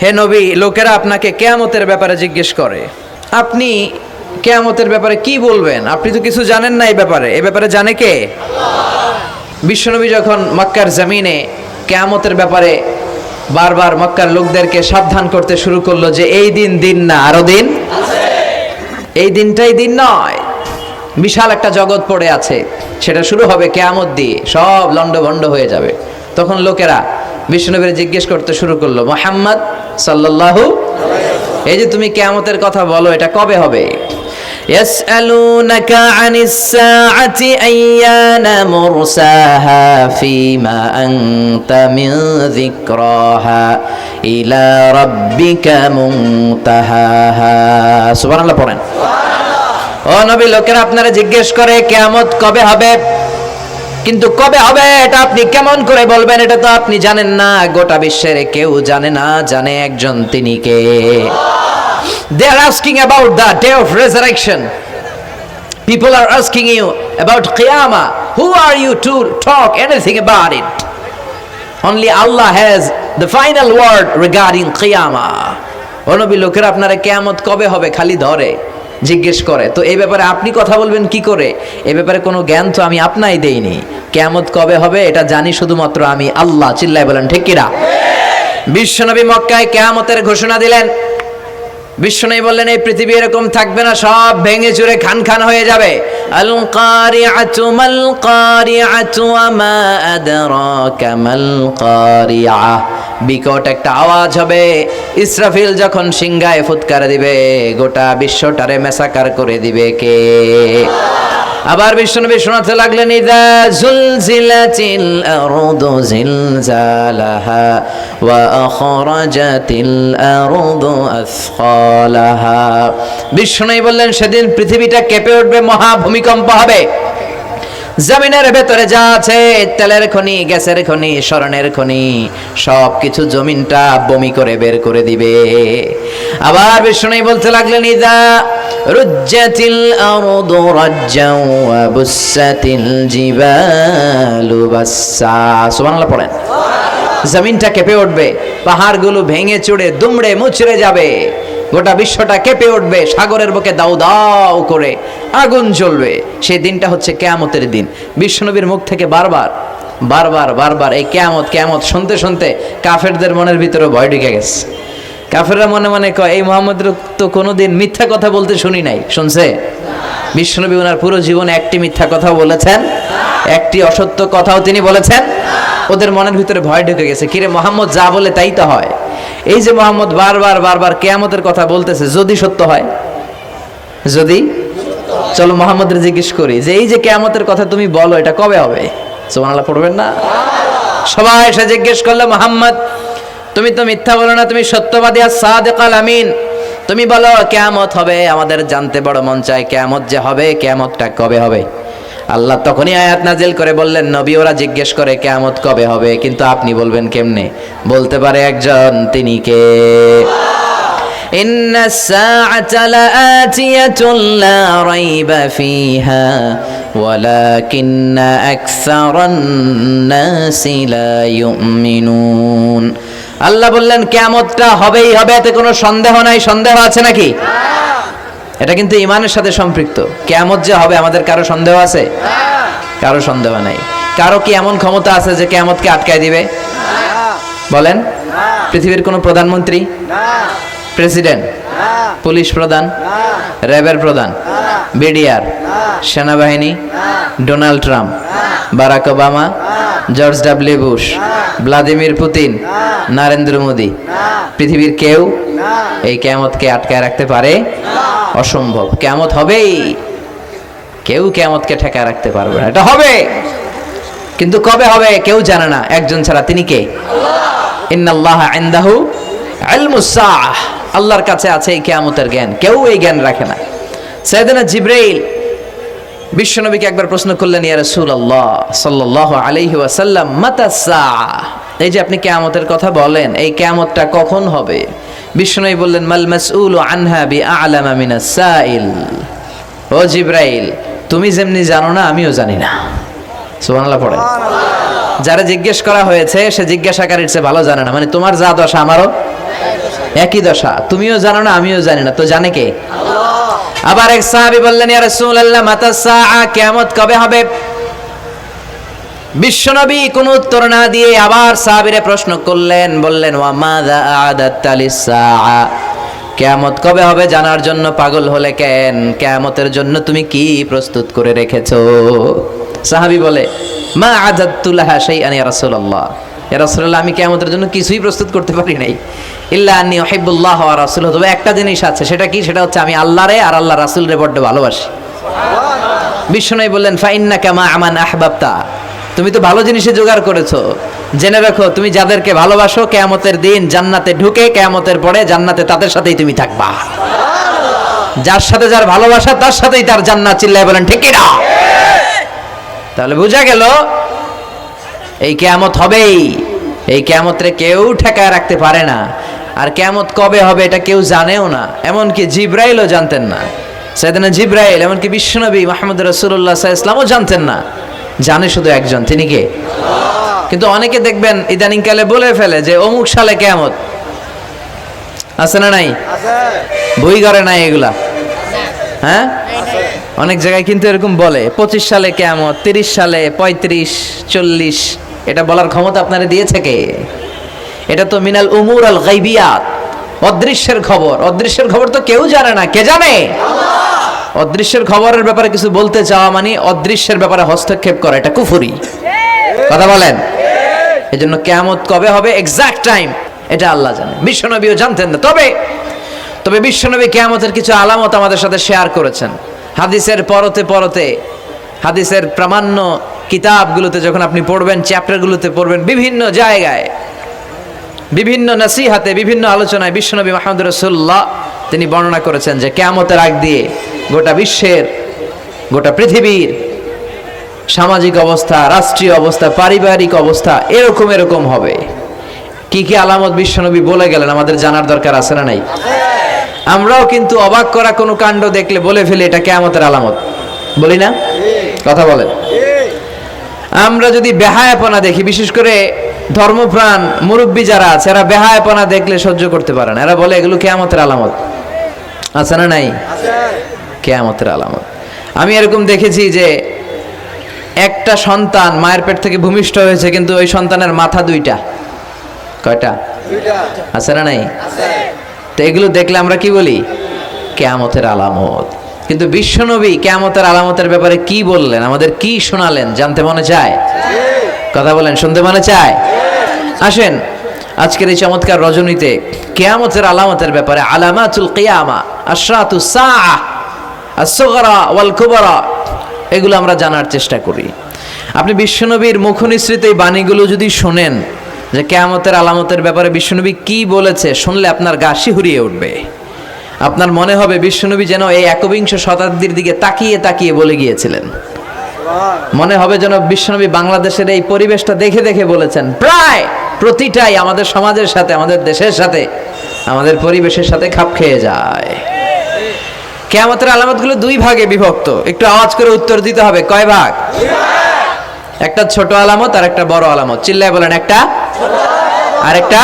হে নবী, লোকেরা আপনাকে কিয়ামতের ব্যাপারে জিজ্ঞেস করে, আপনি কিয়ামতের ব্যাপারে কি বলবেন? আপনি তো কিছু জানেন না এই ব্যাপারে জানে কে? বিশ্বনবী যখন মক্কার জমিনে কিয়ামতের ব্যাপারে বারবার মক্কার লোকদেরকে সাবধান করতে শুরু করলো যে এই দিন না, আরো দিন আছে, এই দিনটাই দিন নয়, বিশাল একটা জগৎ পড়ে আছে, সেটা শুরু হবে কিয়ামত দিয়ে, সব লন্ডভন্ড হয়ে যাবে। তখন লোকেরা বিশ্বনবীর জিজ্ঞেস করতে শুরু করলো, মুহাম্মদ সাল্লাল্লাহু, এই যে তুমি কিয়ামতের কথা বলো, এটা কবে হবে? ইয়াসআলুনাকা আনিস সাআতি আইয়ানা মুরসাহা ফীমা আনতা মিন যিকরাহা ইলা রাব্বিকা মুনতাহাহা। সুবহানাল্লাহ পড়েন। ও নবী, লোকেরা আপনারা জিজ্ঞেস করে কিয়ামত কবে হবে, কিন্তু কবে হবে এটা আপনি কেমন করে বলবেন? এটা তো আপনি জানেন না, গোটা বিশ্বের কেউ জানে না, জানে একজন, তিনি কে? They are asking about the day of resurrection. People are asking you about Qiyamah. Who are you to talk anything about it? Only Allah has the final word regarding Qiyamah. ও নবী, লোকেরা আপনারা কিয়ামত কবে হবে খালি ধরে জিজ্ঞেস করে, তো এই ব্যাপারে আপনি কথা বলবেন কি করে? এই ব্যাপারে কোনো জ্ঞান তো আমি আপনাই দেইনি। কিয়ামত কবে হবে এটা জানি শুধুমাত্র আমি আল্লাহ। চিল্লায় বলেন ঠিক কিনা? বিশ্বনবী মক্কায় কিয়ামতের ঘোষণা দিলেন। বিশ্বনবী বললেন, এই পৃথিবী এরকম থাকবে না, সব ভেঙে চুরে খান খান হয়ে যাবে। আল কারিআতু মাল কারিআতু ওয়া মা আদরাকা মাল কারিআহ। বিকট একটা আওয়াজ হবে, ইসরাফিল যখন সিংহায় ফুৎকার দিবে, গোটা বিশ্বটারে মেসাকার করে দিবে কে? আবার বিশ্বনবী শোনাতে লাগলেন, ইযা জুলজিলাতিল আরদু জিলজালাহা ওয়া আখরাজাতিল আরদু আসকালাহা। বিশ্বনবী বললেন, সেদিন পৃথিবীটা কেঁপে উঠবে, মহা ভূমিকম্প হবে। জমিনের ভেতরে যা আছে, তেলের খনি, গ্যাসের খনি, স্বর্ণের খনি, সব কিছু জমিনটা বমি করে বের করে দিবে। আবার বিষ্ণু বলতে লাগলেন, ইযা রুজ্জাতিল আরদু রাজ্জাও ওয়া বুসাতিল জিবালু বাসসা। সুবহানাল্লাহ পড়েন। জমিনটা কেঁপে উঠবে, পাহাড়গুলো ভেঙে চুরে দুমড়ে মুচড়ে যাবে, গোটা বিশ্বটা কেঁপে উঠবে, সাগরের বুকে দাউ দাউ করে আগুন জ্বলবে। সেই দিনটা হচ্ছে কিয়ামতের দিন। বিশ্বনবীর মুখ থেকে বারবার বারবার বারবার এই কিয়ামত কিয়ামত শুনতে শুনতে কাফেরদের মনের ভিতরে ভয় ঢুকে গেছে। কাফেররা মনে মনে কয়, এই মুহাম্মদের তো কোনোদিন মিথ্যা কথা বলতে শুনি নাই। শুনছে? বিশ্বনবী ওনার পুরো জীবনে একটি মিথ্যা কথা বলেছেন, একটি অসত্য কথাও তিনি বলেছেন। ওদের মনের ভিতরে ভয় ঢুকে গেছে, কিরে মুহাম্মদ যা বলে তাই তো হয়। এই যে মুহাম্মদ বারবার বারবার কিয়ামতের কথা বলতেছে, যদি সত্য হয়, যদি, চলো মুহাম্মদের জিজ্ঞেস করি যে এই যে কিয়ামতের কথা তুমি বলো, এটা কবে হবে? সুবহানাল্লাহ পড়বেন না? সবাই এসে জিজ্ঞেস করলো, মুহাম্মদ তুমি তো মিথ্যা বলো না, তুমি সত্যবাদী আর সাদিকাল আমিন, তুমি বলো কিয়ামত হবে, আমাদের জানতে বড় মন চায় কিয়ামত যে হবে, কিয়ামতটা কবে হবে? আল্লাহ তখনই আয়াত নাজিল করে বললেন, নবী ওরা জিজ্ঞেস করে কিয়ামত কবে হবে, কিন্তু আপনি বলবেন কেমনে? বলতে পারে একজন, তিনি কে? ইন্নাস সাআতা লাআতিয়াতুন লা রাইবা ফিহা ওয়ালাকিন্না আকসারান নাসি লা ইউমিনুন। আল্লাহ বললেন কিয়ামতটা হবেই হবে, এতে কোনো সন্দেহ নাই। সন্দেহ আছে নাকি? এটা কিন্তু ঈমানের সাথে সম্পৃক্ত। কিয়ামত যে হবে আমাদের কারো সন্দেহ আছে? কারো সন্দেহ নাই। কারো কি এমন ক্ষমতা আছে যে কিয়ামতকে আটকায় দিবে? বলেন। পৃথিবীর কোনো প্রধানমন্ত্রী, প্রেসিডেন্ট, পুলিশ প্রধান, র্যাবের প্রধান, বিডিআর, সেনাবাহিনী, Donald Trump, Barack Obama, George W Bush, Vladimir Putin, Narendra Modi, পৃথিবীর কেউ এই কিয়ামতকে আটকায় রাখতে পারে? অসম্ভব। কিয়ামত হবেই, কেউ কিয়ামতকে ঠেকায় রাখতে পারবে না। এটা হবে, কিন্তু কবে হবে কেউ জানে না, একজন ছাড়া। তিনি কে? ইন্নাল্লাহা ইনদাহু ইলমুস সাআহ। আল্লাহর কাছে আছে এই কিয়ামতের জ্ঞান, কেউ এই জ্ঞান রাখে না। সাইয়েদনা জিবরাইল বিশ্বনবীকে একবার প্রশ্ন করলেন, ইয়া রাসূলুল্লাহ সাল্লাল্লাহু আলাইহি ওয়াসাল্লাম, মাতাস সাআহ, এই যে আপনি কিয়ামতের কথা বলেন, এই কিয়ামতটা কখন হবে? বিশ্বনবী বললেন, মাল মাসউলু আনহা বিআলামা মিনাস সাইল। ও জিবরাইল, তুমি যেমনি জানো না, আমিও জানি না। সুবহানাল্লাহ পড়েন। যারা জিজ্ঞেস করা হয়েছে সে জিজ্ঞাসাকারীর চেয়ে ভালো জানে না, মানে তোমার যা দশা আমারও একই দশা, তুমিও জানো না আমিও জানি না, তো জানে কে? আবার এক সাহাবী বললেন, ইয়া রাসূলুল্লাহ মাতা সাআ, কিয়ামত কবে হবে? বিশ্বনবী কোনো উত্তর না দিয়ে আবার সাহাবীরে প্রশ্ন করলেন, বললেন ওয়া মাযা আ'দাত্তা লিস-সাআ, কিয়ামত কবে হবে জানার জন্য পাগল হলে কেন? কিয়ামতের জন্য তুমি কি প্রস্তুত করে রেখেছো? সাহাবী বলে, মা আ'দাত্তু লাহা শাইআন ইয়া রাসূলুল্লাহ, ইয়া রাসূলুল্লাহ আমি কিয়ামতের জন্য কিছুই প্রস্তুত করতে পারি নাই, ইল্লা আন্নী উহিব্বুল্লাহ ওয়া রাসূলুহু, তবে একটা জিনিস আছে, সেটা কি? সেটা হচ্ছে আমি আল্লাহরে আর আল্লাহর রাসূলরে বড় ভালোবাসি। বিশ্বনবী বললেন, ফা ইন্নাকা মা আমান আহবাবতা, তুমি তো ভালো জিনিসে জোগাড় করেছো, জেনে রাখো তুমি যাদেরকে ভালোবাসো কিয়ামতের দিন জান্নাতে ঢুকে কিয়ামতের পরে জান্নাতে তাদের সাথেই তুমি থাকবা। যার সাথে যার ভালোবাসা তার সাথেই তার জান্নাত। চিল্লায় বলেন ঠিক কি না? তাহলে বোঝা গেল এই কিয়ামত হবেই, এই কিয়ামতরে কেউ ঠেকায় রাখতে পারে না। আর কিয়ামত কবে হবে এটা কেউ জানেও না, এমনকি জিবরাইলও জানতেন না। সাইয়েদনা জিবরাইল, এমনকি বিশ্বনবী মুহাম্মদ রাসূলুল্লাহ সাল্লাল্লাহু আলাইহি ওয়াসাল্লামও জানতেন না, জানে শুধু একজন, তিনি কে? কিন্তু অনেকে দেখবেন ইদানিং কালে বলে ফেলে যে অমুক সালে কিয়ামত, আছে না নাই? বই করে নাই এগুলা, হ্যাঁ অনেক জায়গায় কিন্তু এরকম বলে 25 সালে কিয়ামত, 30 সালে, 35, 40, এটা বলার ক্ষমতা আপনারা দিয়েছে কে? এটা তো মিনাল উমুর আল গায়বিয়াত, অদৃশ্যের খবর। অদৃশ্যের খবর তো কেউ জানে না, কে জানে? অদৃশ্যের খবরের ব্যাপারে কিছু বলতে চাওয়া মানে অদৃশ্যের ব্যাপারে হস্তক্ষেপ করা, এটা কুফরি। কথা বলেন। এজন্য কিয়ামত কবে হবে এক্সাক্ট টাইম এটা আল্লাহ জানে, বিশ্বনবীও জানতেন না। তবে বিশ্বনবী কিয়ামতের কিছু আলামত আমাদের সাথে শেয়ার করেছেন। হাদিসের পরতে পরতে, হাদিসের প্রামাণ্য কিতাবগুলোতে যখন আপনি পড়বেন, চ্যাপ্টারগুলোতে পড়বেন, বিভিন্ন জায়গায়, বিভিন্ন নসিহাতে, বিভিন্ন আলোচনায় বিশ্বনবী মুহাম্মদ রাসূলুল্লাহ তিনি বর্ণনা করেছেন যে কিয়ামতের আগ দিয়ে গোটা বিশ্বের, গোটা পৃথিবীর সামাজিক অবস্থা, রাষ্ট্রীয় অবস্থা, পারিবারিক অবস্থা এরকম হবে। কি কি আলামত বিশ্বনবী বলে গেলেন, আমাদের জানার দরকার আছে না নাই? আমরাও কিন্তু অবাক করা কোনো কাণ্ড দেখলে বলে ফেলি এটা কিয়ামতের আলামত, বলি না? কথা বলেন। আমরা যদি বেহায়াপনা দেখি, বিশেষ করে ধর্মপ্রাণ মুরব্বী যারা আছে, এরা বেহায়াপনা দেখলে সহ্য করতে পারে না, এরা বলে এগুলো কিয়ামতের আলামত। আছে না নাই? কিয়ামতের আলামত। আমি এরকম দেখেছি যে একটা সন্তান মায়ের পেট থেকে ভূমিষ্ঠ হয়েছে, কিন্তু ওই সন্তানের মাথা দুইটা। কয়টা? আছে না নাই? তো এগুলো দেখলে আমরা কি বলি? কিয়ামতের আলামত। কিন্তু বিশ্বনবী কিয়ামতের আলামতের ব্যাপারে কি বললেন, আমাদের কি শোনালেন, জানতে মনে চায়? কথা বলেন, শুনতে মনে চায়? আসেন আজকের এই চমৎকার রজনীতে কিয়ামতের আলামতের ব্যাপারে, আলামাতুল কিয়ামা, আশরাতুস সাআহ, আস-সুগরা ওয়াল কুবরা, এগুলো আমরা জানার চেষ্টা করি। আপনি বিশ্বনবীর মুখনিসৃত এই বাণীগুলো যদি শোনেন যে কিয়ামতের আলামতের ব্যাপারে বিশ্বনবী কি বলেছে, শুনলে আপনার গা শিহরিয়ে উঠবে। আপনার মনে হবে বিশ্বনবী যেন এই একবিংশ শতাব্দীর দিকে তাকিয়ে তাকিয়ে বলে গিয়েছিলেন। মনে হবে যেন বিশ্বনবী বাংলাদেশের এই পরিবেশটা দেখে দেখে বলেছেন। প্রায় প্রতিটাই আমাদের সমাজের সাথে, আমাদের দেশের সাথে, আমাদের পরিবেশের সাথে খাপ খেয়ে যায়। কিয়ামতের আলামতগুলো দুই ভাগে বিভক্ত, একটু আওয়াজ করে উত্তর দিতে হবে। কয় ভাগ? একটা ছোট আলামত আর একটা বড় আলামত। চিল্লায় বলেন একটা, আরেকটা,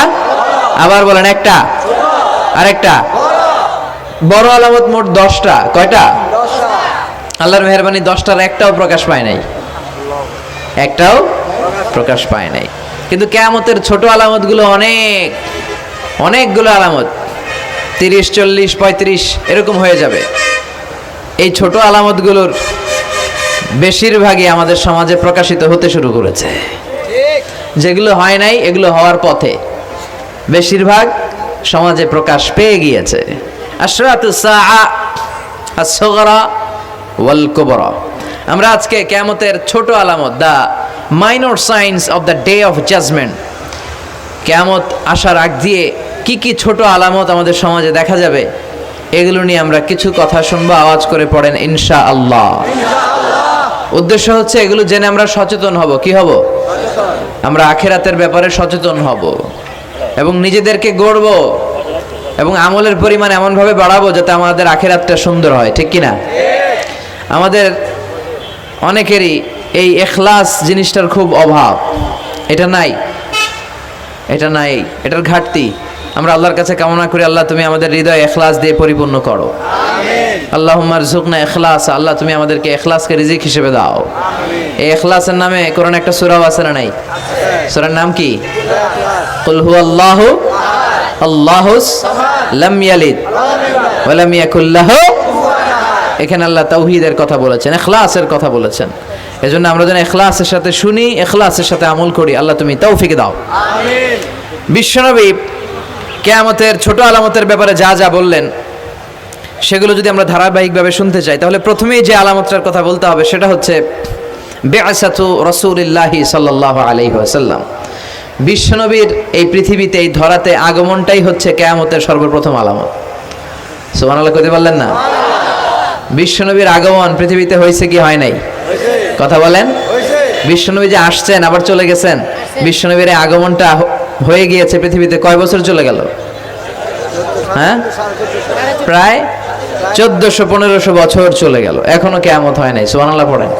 আবার বলেন একটা, আরেকটা। বড় আলামত মোট 10টা। কয়টা? আল্লাহর মেহেরবানি 10টার একটাও প্রকাশ পায় নাই, একটাও প্রকাশ পায় নাই। কিন্তু কিয়ামতের ছোট আলামতগুলো অনেকগুলো আলামত, 30, 40, 35 এরকম হয়ে যাবে। এই ছোট আলামতগুলোর বেশিরভাগই আমাদের সমাজে প্রকাশিত হতে শুরু করেছে। যেগুলো হয় নাই এগুলো হওয়ার পথে, বেশিরভাগ সমাজে প্রকাশ পেয়ে গিয়েছে। আশরাতুস সাআ, আস-সুগরা ওয়াল কুবরা। আমরা আজকে কিয়ামতের ছোট আলামত, the minor signs of the day of judgement, কিয়ামত আসার আগ দিয়ে কি কি ছোট আলামত আমাদের সমাজে দেখা যাবে, এগুলো নিয়ে আমরা কিছু কথা শুনবো। আওয়াজ করে পড়েন ইনশাআল্লাহ। উদ্দেশ্য হচ্ছে এগুলো জেনে আমরা সচেতন হব। কি হব? আমরা আখিরাতের ব্যাপারে সচেতন হব এবং নিজেদেরকে গড়ব এবং আমলের পরিমাণ এমনভাবে বাড়াবো যাতে আমাদের আখিরাতটা সুন্দর হয়। ঠিক কিনা? আমাদের অনেকেরই এই ইখলাস জিনিসটার খুব অভাব। এটা নাই, এটার ঘাটতি। আমরা আল্লাহর কাছে কামনা করি, আল্লাহ তুমি আমাদের হৃদয় ইখলাস দিয়ে পরিপূর্ণ করো। আল্লাহুম্মা রযুকনা ইখলাস, আল্লাহ তুমি আমাদেরকে ইখলাসকে রিজিক হিসেবে দাও। এই ইখলাসের নামে কোরআনে একটা সূরাও আছে না নাই? সূরার নাম কি? কুল হুয়াল্লাহু আল্লাহুস লাম ইয়ালিদ ওয়া লাম ইয়াকুল লাহু। এখানে আল্লাহ তাওহীদের কথা বলেছেন, ইখলাসের কথা বলেছেন। এজন্য আমরা যেন ইখলাসের সাথে শুনি, ইখলাসের সাথে আমল করি। আল্লাহ তুমি তৌফিক দাও। আমিন। বিশ্বনবী কিয়ামতের ছোট আলামতের ব্যাপারে যা যা বললেন সেগুলো যদি আমরা ধারাবাহিকভাবে শুনতে চাই, তাহলে প্রথমেই যে আলামতটার কথা বলতে হবে সেটা হচ্ছে বিআসাতু রাসূলিল্লাহি সাল্লাল্লাহু আলাইহি ওয়াসাল্লাম। বিশ্বনবীর এই পৃথিবীতে, এই ধরাতে আগমনটাই হচ্ছে কিয়ামতের সর্বপ্রথম আলামত। সুবহানাল্লাহ কইতে পারলেন না? বিশ্বনবীর আগমন পৃথিবীতে হয়েছে কি হয় নাই? কথা বলেন। বিশ্বনবী যে আসছেন আবার চলে গেছেন, বিশ্বনবীর আগমনটা হয়ে গিয়েছে পৃথিবীতে কয় বছর চলে গেল? হ্যাঁ, প্রায় 1400-1500 বছর চলে গেল, এখনো কিয়ামত হয় নাই। সুবহানাল্লাহ পড়েন।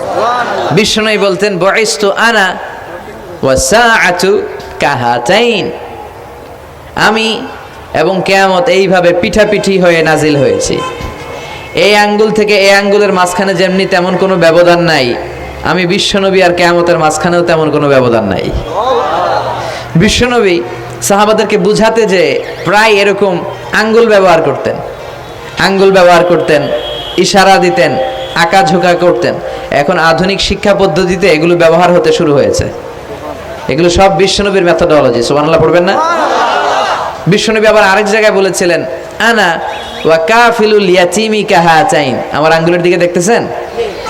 বিশ্বনবী বলতেন বুইস্তু আনা ওয়া সাআতু কাহাতাইন, আমি এবং কিয়ামত এইভাবে পিঠাপিঠি হয়ে নাজিল হয়েছি। এই আঙ্গুল থেকে এই আঙ্গুলের মাঝখানে যেমনি তেমন কোনো ব্যবধান নাই, আমি বিশ্বনবী আর কিয়ামতের মাঝখানেও তেমন কোনো ব্যবধান নাই। বিশ্বনবী সাহাবাদেরকে বুঝাতে যে প্রায় এরকম আঙ্গুল ব্যবহার করতেন, আঙ্গুল ব্যবহার করতেন, ইশারা দিতেন, আঁকাঝোঁকা করতেন। এখন আধুনিক শিক্ষা পদ্ধতিতে এগুলো ব্যবহার হতে শুরু হয়েছে। এগুলো সব বিশ্বনবীর মেথোডোলজি। সুবহানাল্লাহ পড়বেন না? বিশ্বনবী আবার আরেক জায়গায় বলেছিলেন আনা ওয়া কাফিলুল ইয়াতীমি কাহাতাইন, আমার আঙ্গুলের দিকে দেখতেছেন?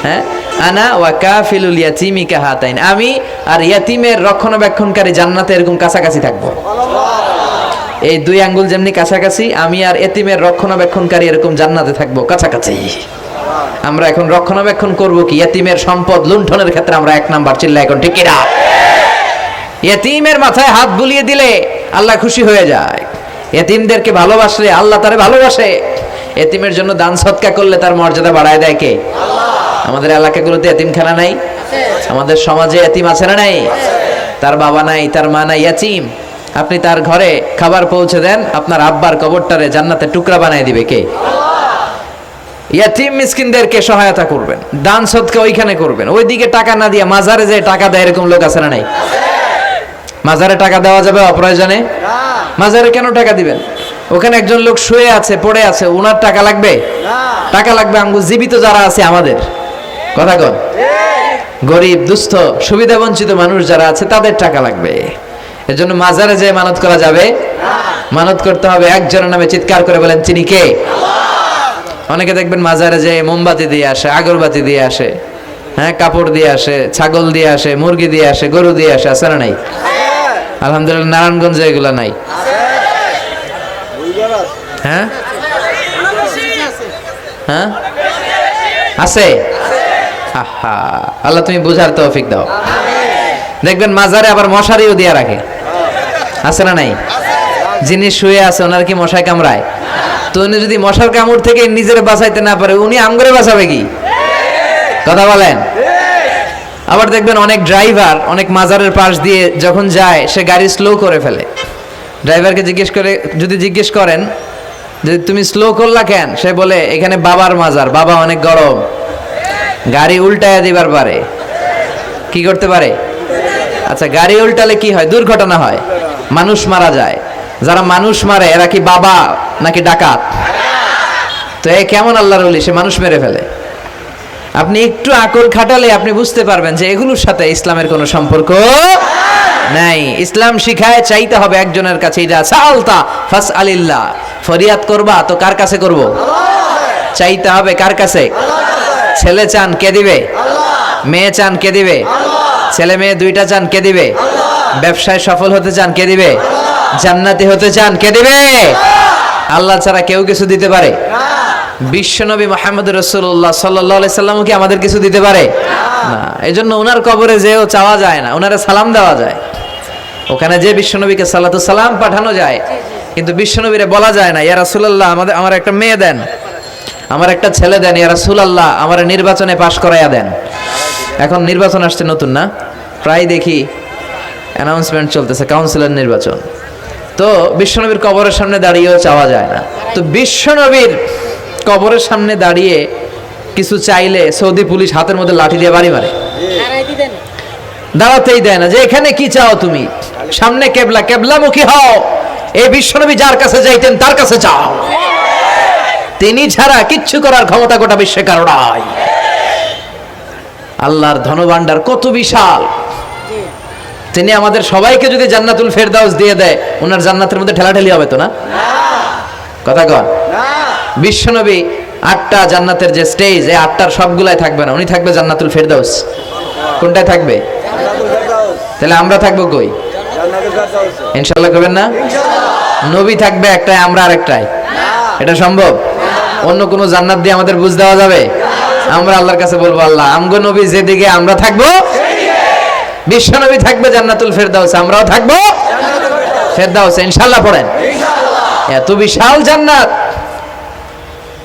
হ্যাঁ, আনা ওয়া কাফিলুল ইয়াতীমি কাহাতাইন, আমি আর ইয়াতীমের রক্ষণাবেক্ষণকারী জান্নাতে এরকম কাছাকাছি থাকবো। এই দুই আঙ্গুল যেমনি কাছাকাছি, আমি আর ইয়াতীমের রক্ষণাবেক্ষণকারী এরকম জান্নাতে থাকবো কাছাকাছি। আমরা এখন রক্ষণাবেক্ষণ করব কি? ইয়াতীমের সম্পদ লুণ্ঠনের ক্ষেত্রে আমরা এক নাম্বার। চিল্লা এখন ঠিক কিনা? ইয়াতীমের মাথায় হাত বুলিয়ে দিলে আল্লাহ খুশি হয়ে যায়। এতিমদেরকে ভালোবাসলে আল্লাহ তারে ভালোবাসে। এতিমের জন্য দান সদকা করলে তার মর্যাদা বাড়ায় দেয় কে? আল্লাহ। আমাদের এলাকাগুলোতে এতিমখানা নাই? আমাদের সমাজে এতিম আছে না নাই? তার বাবা নাই, তার মা নাই, এতিম। আপনি তার ঘরে খাবার পৌঁছে দেন, আপনার আব্বার কবরটারে জান্নাতে টুকরা বানায় দিবে কে? আল্লাহ। এতিম মিসকিনদেরকে সহায়তা করবেন, দান সদকা ওইখানে করবেন। ওইদিকে টাকা না দিয়ে মাজারে যে টাকা দেয় এরকম লোক আছে না নাই? মাজারে টাকা দেওয়া যাবে অপ্রয়োজনে? মাজারে কেন টাকা দিবেন? ওখানে একজন লোক শুয়ে আছে, পড়ে আছে, ওনার টাকা লাগবে? টাকা লাগবে আমগো জীবিত যারা আছে আমাদের। কথা কন। গরিব, দুস্থ, সুবিধা বঞ্চিত মানুষ যারা আছে তাদের টাকা লাগবে। এজন্য মাজারে যে মানত করা যাবে? মানত করতে হবে একজনের নামে। চিৎকার করে বলেন চিনি কে? আল্লাহ। অনেকে দেখবেন মাজারে যে মোমবাতি দিয়ে আসে, আগরবাতি দিয়ে আসে, হ্যাঁ, কাপড় দিয়ে আসে, ছাগল দিয়ে আসে, মুরগি দিয়ে আসে, গরু দিয়ে আসে, আছে না নাই? আলহামদুলিল্লাহ নারায়ণগঞ্জে এগুলা নাই। হ্যাঁ হ্যাঁ আছে। আহা, আল্লাহ তুমি বুঝার তৌফিক দাও। দেখবেন মাজারে আবার মশারিও দিয়ে রাখে, আছে না নাই? যিনি শুয়ে আছে ওনার কি মশায় কামড়ায়? তো উনি যদি মশার কামড় থেকে নিজের বাঁচাইতে না পারে, উনি আমগরে বাঁচাবে কি? কথা বলেন। আবার দেখবেন অনেক ড্রাইভার অনেক মাজারের পাশ দিয়ে যখন যায় সে গাড়ি স্লো করে ফেলে। ড্রাইভারকে জিজ্ঞেস করেন যে তুমি স্লো করলা কেন? সে বলে এখানে বাবার মাজার, বাবা অনেক গরম। গাড়ি উল্টায় দিবার পারে। কি করতে পারে? আচ্ছা, গাড়ি উল্টালে কি হয়? দুর্ঘটনা হয়, মানুষ মারা যায়। যারা মানুষ মারে এরা কি বাবা নাকি ডাকাত? তো এ কেমন আল্লাহর ওলি, সে মানুষ মেরে ফেলে। আপনি একটু আকল খাটালে আপনি বুঝতে পারবেন যে এগুলোর সাথে ইসলামের কোনো সম্পর্ক নাই। ইসলাম শিখায় চাইতে হবে একজনের কাছে। ইদা সাআলতা ফাসআলিল্লাহ, ফরিয়াদ করবা তো কার কাছে করব? চাইতে হবে কার কাছে? ছেলে চান কে দিবে? মেয়ে চান কে দিবে? ছেলে মেয়ে দুইটা চান কে দিবে? ব্যবসায় সফল হতে চান কে দিবে? জান্নাতি হতে চান কে দিবে? আল্লাহ ছাড়া কেউ কিছু দিতে পারে? বিশ্বনবী মুহাম্মদ রাসূলুল্লাহ সাল্লাল্লাহু আলাইহি সাল্লাম কি আমাদের কিছু দিতে পারে? না। এজন্য ওনার কবরে যেও চাওয়া যায় না, ওনারে সালাম দেওয়া যায়। ওখানে যে বিশ্বনবীকে সালাতু সালাম পাঠানো যায়, কিন্তু বিশ্বনবীরে বলা যায় না ইয়া রাসূলুল্লাহ আমার একটা মেয়ে দেন, আমার একটা ছেলে দেন, ইয়া রাসূলুল্লাহ আমার নির্বাচনে পাশ করাইয়া দেন। এখন নির্বাচন আসছে নতুন না, প্রায় দেখি অ্যানাউন্সমেন্ট চলতেছে কাউন্সিলর নির্বাচন। তো বিশ্বনবীর কবরের সামনে দাঁড়িয়েও চাওয়া যায় না। তো বিশ্বনবীর কবরের সামনে দাঁড়িয়ে কিছু চাইলে সৌদি পুলিশ হাতের মধ্যে লাঠি দিয়ে বাড়ি মারে, দাঁড়াতেই দেয় না। যে এখানে কি চাও তুমি, সামনে কেবলা, কেবলামুখী হও। এই বিশ্বনবী যার কাছে যাইতেন তার কাছে চাও, তিনি ছাড়া কিচ্ছু করার ক্ষমতা গোটা বিশ্বে কারো নাই। আল্লাহর ধনভাণ্ডার কত বিশাল, তিনি আমাদের সবাইকে যদি জান্নাতুল ফেরদাউস দিয়ে দেয়, ওনার জান্নাতের মধ্যে ঠেলাঠেলি হবে তো না? কথা কন। বিশ্বনবী 8টা জান্নাতের যে স্টেজ, এই 8টার সবগুলাই থাকবে না, উনি থাকবে জান্নাতুল ফেরদাউস। কোনটায় থাকবে? তাহলে আমরা থাকবো কই? ইনশাআল্লাহ করবেন না? নবী থাকবে একটাই, আমরা আরেকটাই। এটা সম্ভব? অন্য কোন জান্নাত দিয়ে আমাদের বুঝ দেওয়া যাবে? আমরা আল্লাহর কাছে বলবো, আল্লাহ আমগো নবী যেদিকে, আমরা থাকবো বিশ্ব নবী থাকবে জান্নাতুল ফেরদাউস, আমরাও থাকবো ফেরদাউস। ইনশাআল্লাহ পড়েন। এত বিশাল জান্নাত,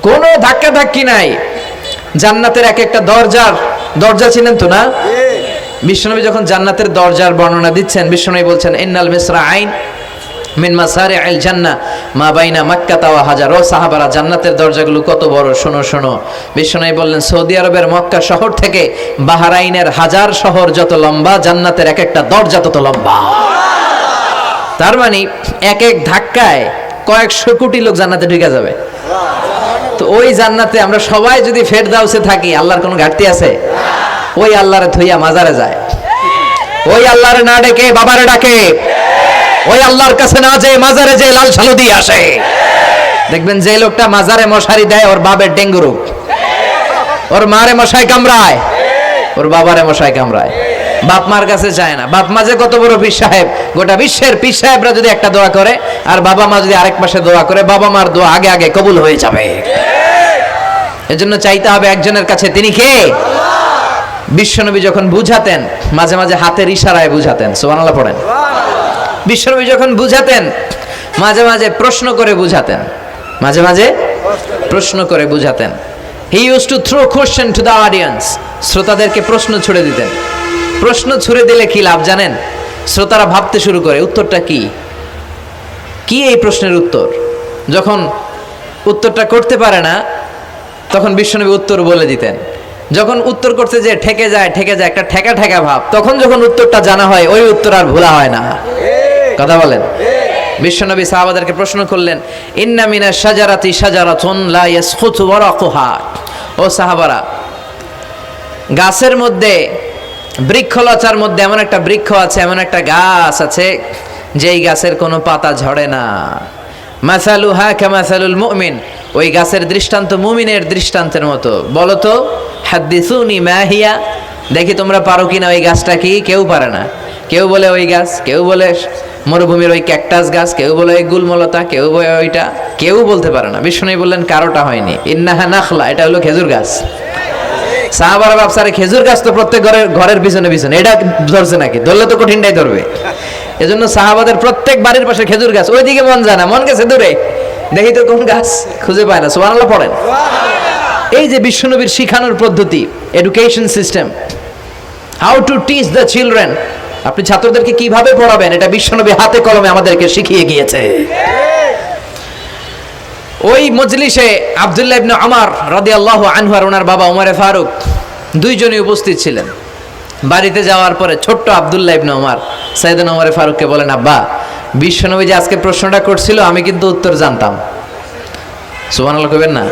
কোনো ধাক্কা ধাক্কি নাই। জান্নাতের এক একটা দরজা চিনেন তো না? বিশ্বনবী যখন জান্নাতের দরজার বর্ণনা দিচ্ছেন, বিশ্বনবী বলছেন ইন্নাল মিসরা আইন মিন মাসারিআল জান্নাহ মা বাইনা মক্কা ওয়া হাজার। ও সাহাবারা, জান্নাতের দরজাগুলো কত বড়, শোনো শোনো। বিশ্বনবী বললেন সৌদি আরবের মক্কা শহর থেকে বাহরাইনের হাজার শহর যত লম্বা, জান্নাতের এক একটা দরজা তত লম্বা। তার মানে এক এক ধাক্কায় কয়েকশো কোটি লোক জান্নাতে ঢুকে যাবে। তো ওই জান্নাতে আমরা সবাই যদি ফেরদাউসে থাকি, আল্লাহর কোনো ঘাটতি আছে? ওই আল্লাহরে থইয়া মাজারে যায়, ওই আল্লাহরে না ডেকে বাবারে ডাকে, ওই আল্লাহর কাছে না যেয়ে মাজারে যে লাল সালু দিয়ে আসে। দেখবেন যে লোকটা মাজারে মশারি দেয়, ওর বাবের ডেঙ্গু রোগ, ওর মারে মশাই কামড়ায়, ওর বাবারে মশাই কামড়ায়। বাপ মার কাছে যায় না। বাপ মা যে কত বড় পীর সাহেব, গোটা বিশ্বের পীর সাহেবরা যদি একটা দোয়া করে আর বাবা মা যদি আরেক পাশে দোয়া করে, বাবা মার দোয়া আগে আগে কবুল হয়ে যাবে। এজন্য চাইতে হবে একজনের কাছে, তিনি কে? বিশ্বনবী যখন বুঝাতেন, মাঝে মাঝে হাতের ইশারায় বুঝাতেন। সুবহানাল্লাহ পড়েন। বিশ্বনবী যখন বুঝাতেন, মাঝে মাঝে প্রশ্ন করে বুঝাতেন, মাঝে মাঝে প্রশ্ন করে বুঝাতেন। He use to throw question to the audience. শ্রোতাদেরকে প্রশ্ন ছুড়ে দিতেন। প্রশ্ন ছুড়ে দিলে কি লাভ জানেন? শ্রোতারা ভাবতে শুরু করে উত্তরটা কি, কি এই প্রশ্নের উত্তর। যখন উত্তরটা করতে পারে না, তখন বিশ্বনবী উত্তর বলে দিতেন। যখন উত্তর করতে যে ঠেকে যায় একটা ঠেকা ঠেকা ভাব, তখন যখন উত্তরটা জানা হয়, ওই উত্তর আর ভোলা হয় না। কথা বলেন। বিশ্বনবী সাহাবাদেরকে প্রশ্ন করলেন, ইন্না মিনাশ শাজারাতি শাজারাতুন লা ইয়াসকুতু ওয়ারাকুহা। ও সাহাবারা, গাছের মধ্যে, বৃক্ষলতার মধ্যে এমন একটা বৃক্ষ আছে, এমন একটা গাছ আছে, যেই গাছের কোনো পাতা ঝরে না। মাসালুহা কামাসালুল মুমিন। ওই গাছের দৃষ্টান্ত মুমিনের দৃষ্টান্তের মতো। বলো তো, হাদ্দিসুনি মা হিয়া, দেখি তোমরা পারো কিনা ওই গাছটা কি? কেউ পারে না। কেউ বলে ওই গাছ, কেউ বলে মরুভূমির ওই ক্যাকটাস গাছ, কেউ বলে ওই গুলমলতা, কেউ বলে ওইটা, কেউ বলতে পারে না। বিষ্ণু বললেন কারোটা হয়নি। ইন্নাহা নাখলা, এটা হলো খেজুর গাছ। সাহাবারা ভাবসারে খেজুর গাছ তো প্রত্যেক ঘরের পিছনে পিছনে, এটা ধরছে নাকি? ধরলে তো কঠিনটাই ধরবে। এজন্য সাহাবাদের প্রত্যেক বাড়ির পাশে খেজুর গাছ। ওইদিকে মন যায় না, মন গেছে দূরে, দেখি তো কোন গাছ, খুঁজে পায় না। সুবহানাল্লাহ পড়েন। এই যে বিশ্বনবীর শিখানোর পদ্ধতি, education system, how to teach the children, আপনি ছাত্রদেরকে কিভাবে পড়াবেন, এটা বিশ্বনবী হাতে কলমে আমাদেরকে শিখিয়ে গিয়েছে। ওই মজলিসে আব্দুল্লাহ ইবনে ওমর রাদিয়াল্লাহু আনহু আর ওনার বাবা ওমরে ফারুক দুইজনই উপস্থিত ছিলেন। বাড়িতে যাওয়ার পরে ছোট্ট আব্দুল্লাহ ইবনে ওমর সাইয়েদনা ওমরে ফারুককে বলেন, আব্বা, বিশ্বনবী যে আজকে প্রশ্নটা করছিল, আমি কিন্তু উত্তর জানতাম। সুবহানাল্লাহ কইবেন না?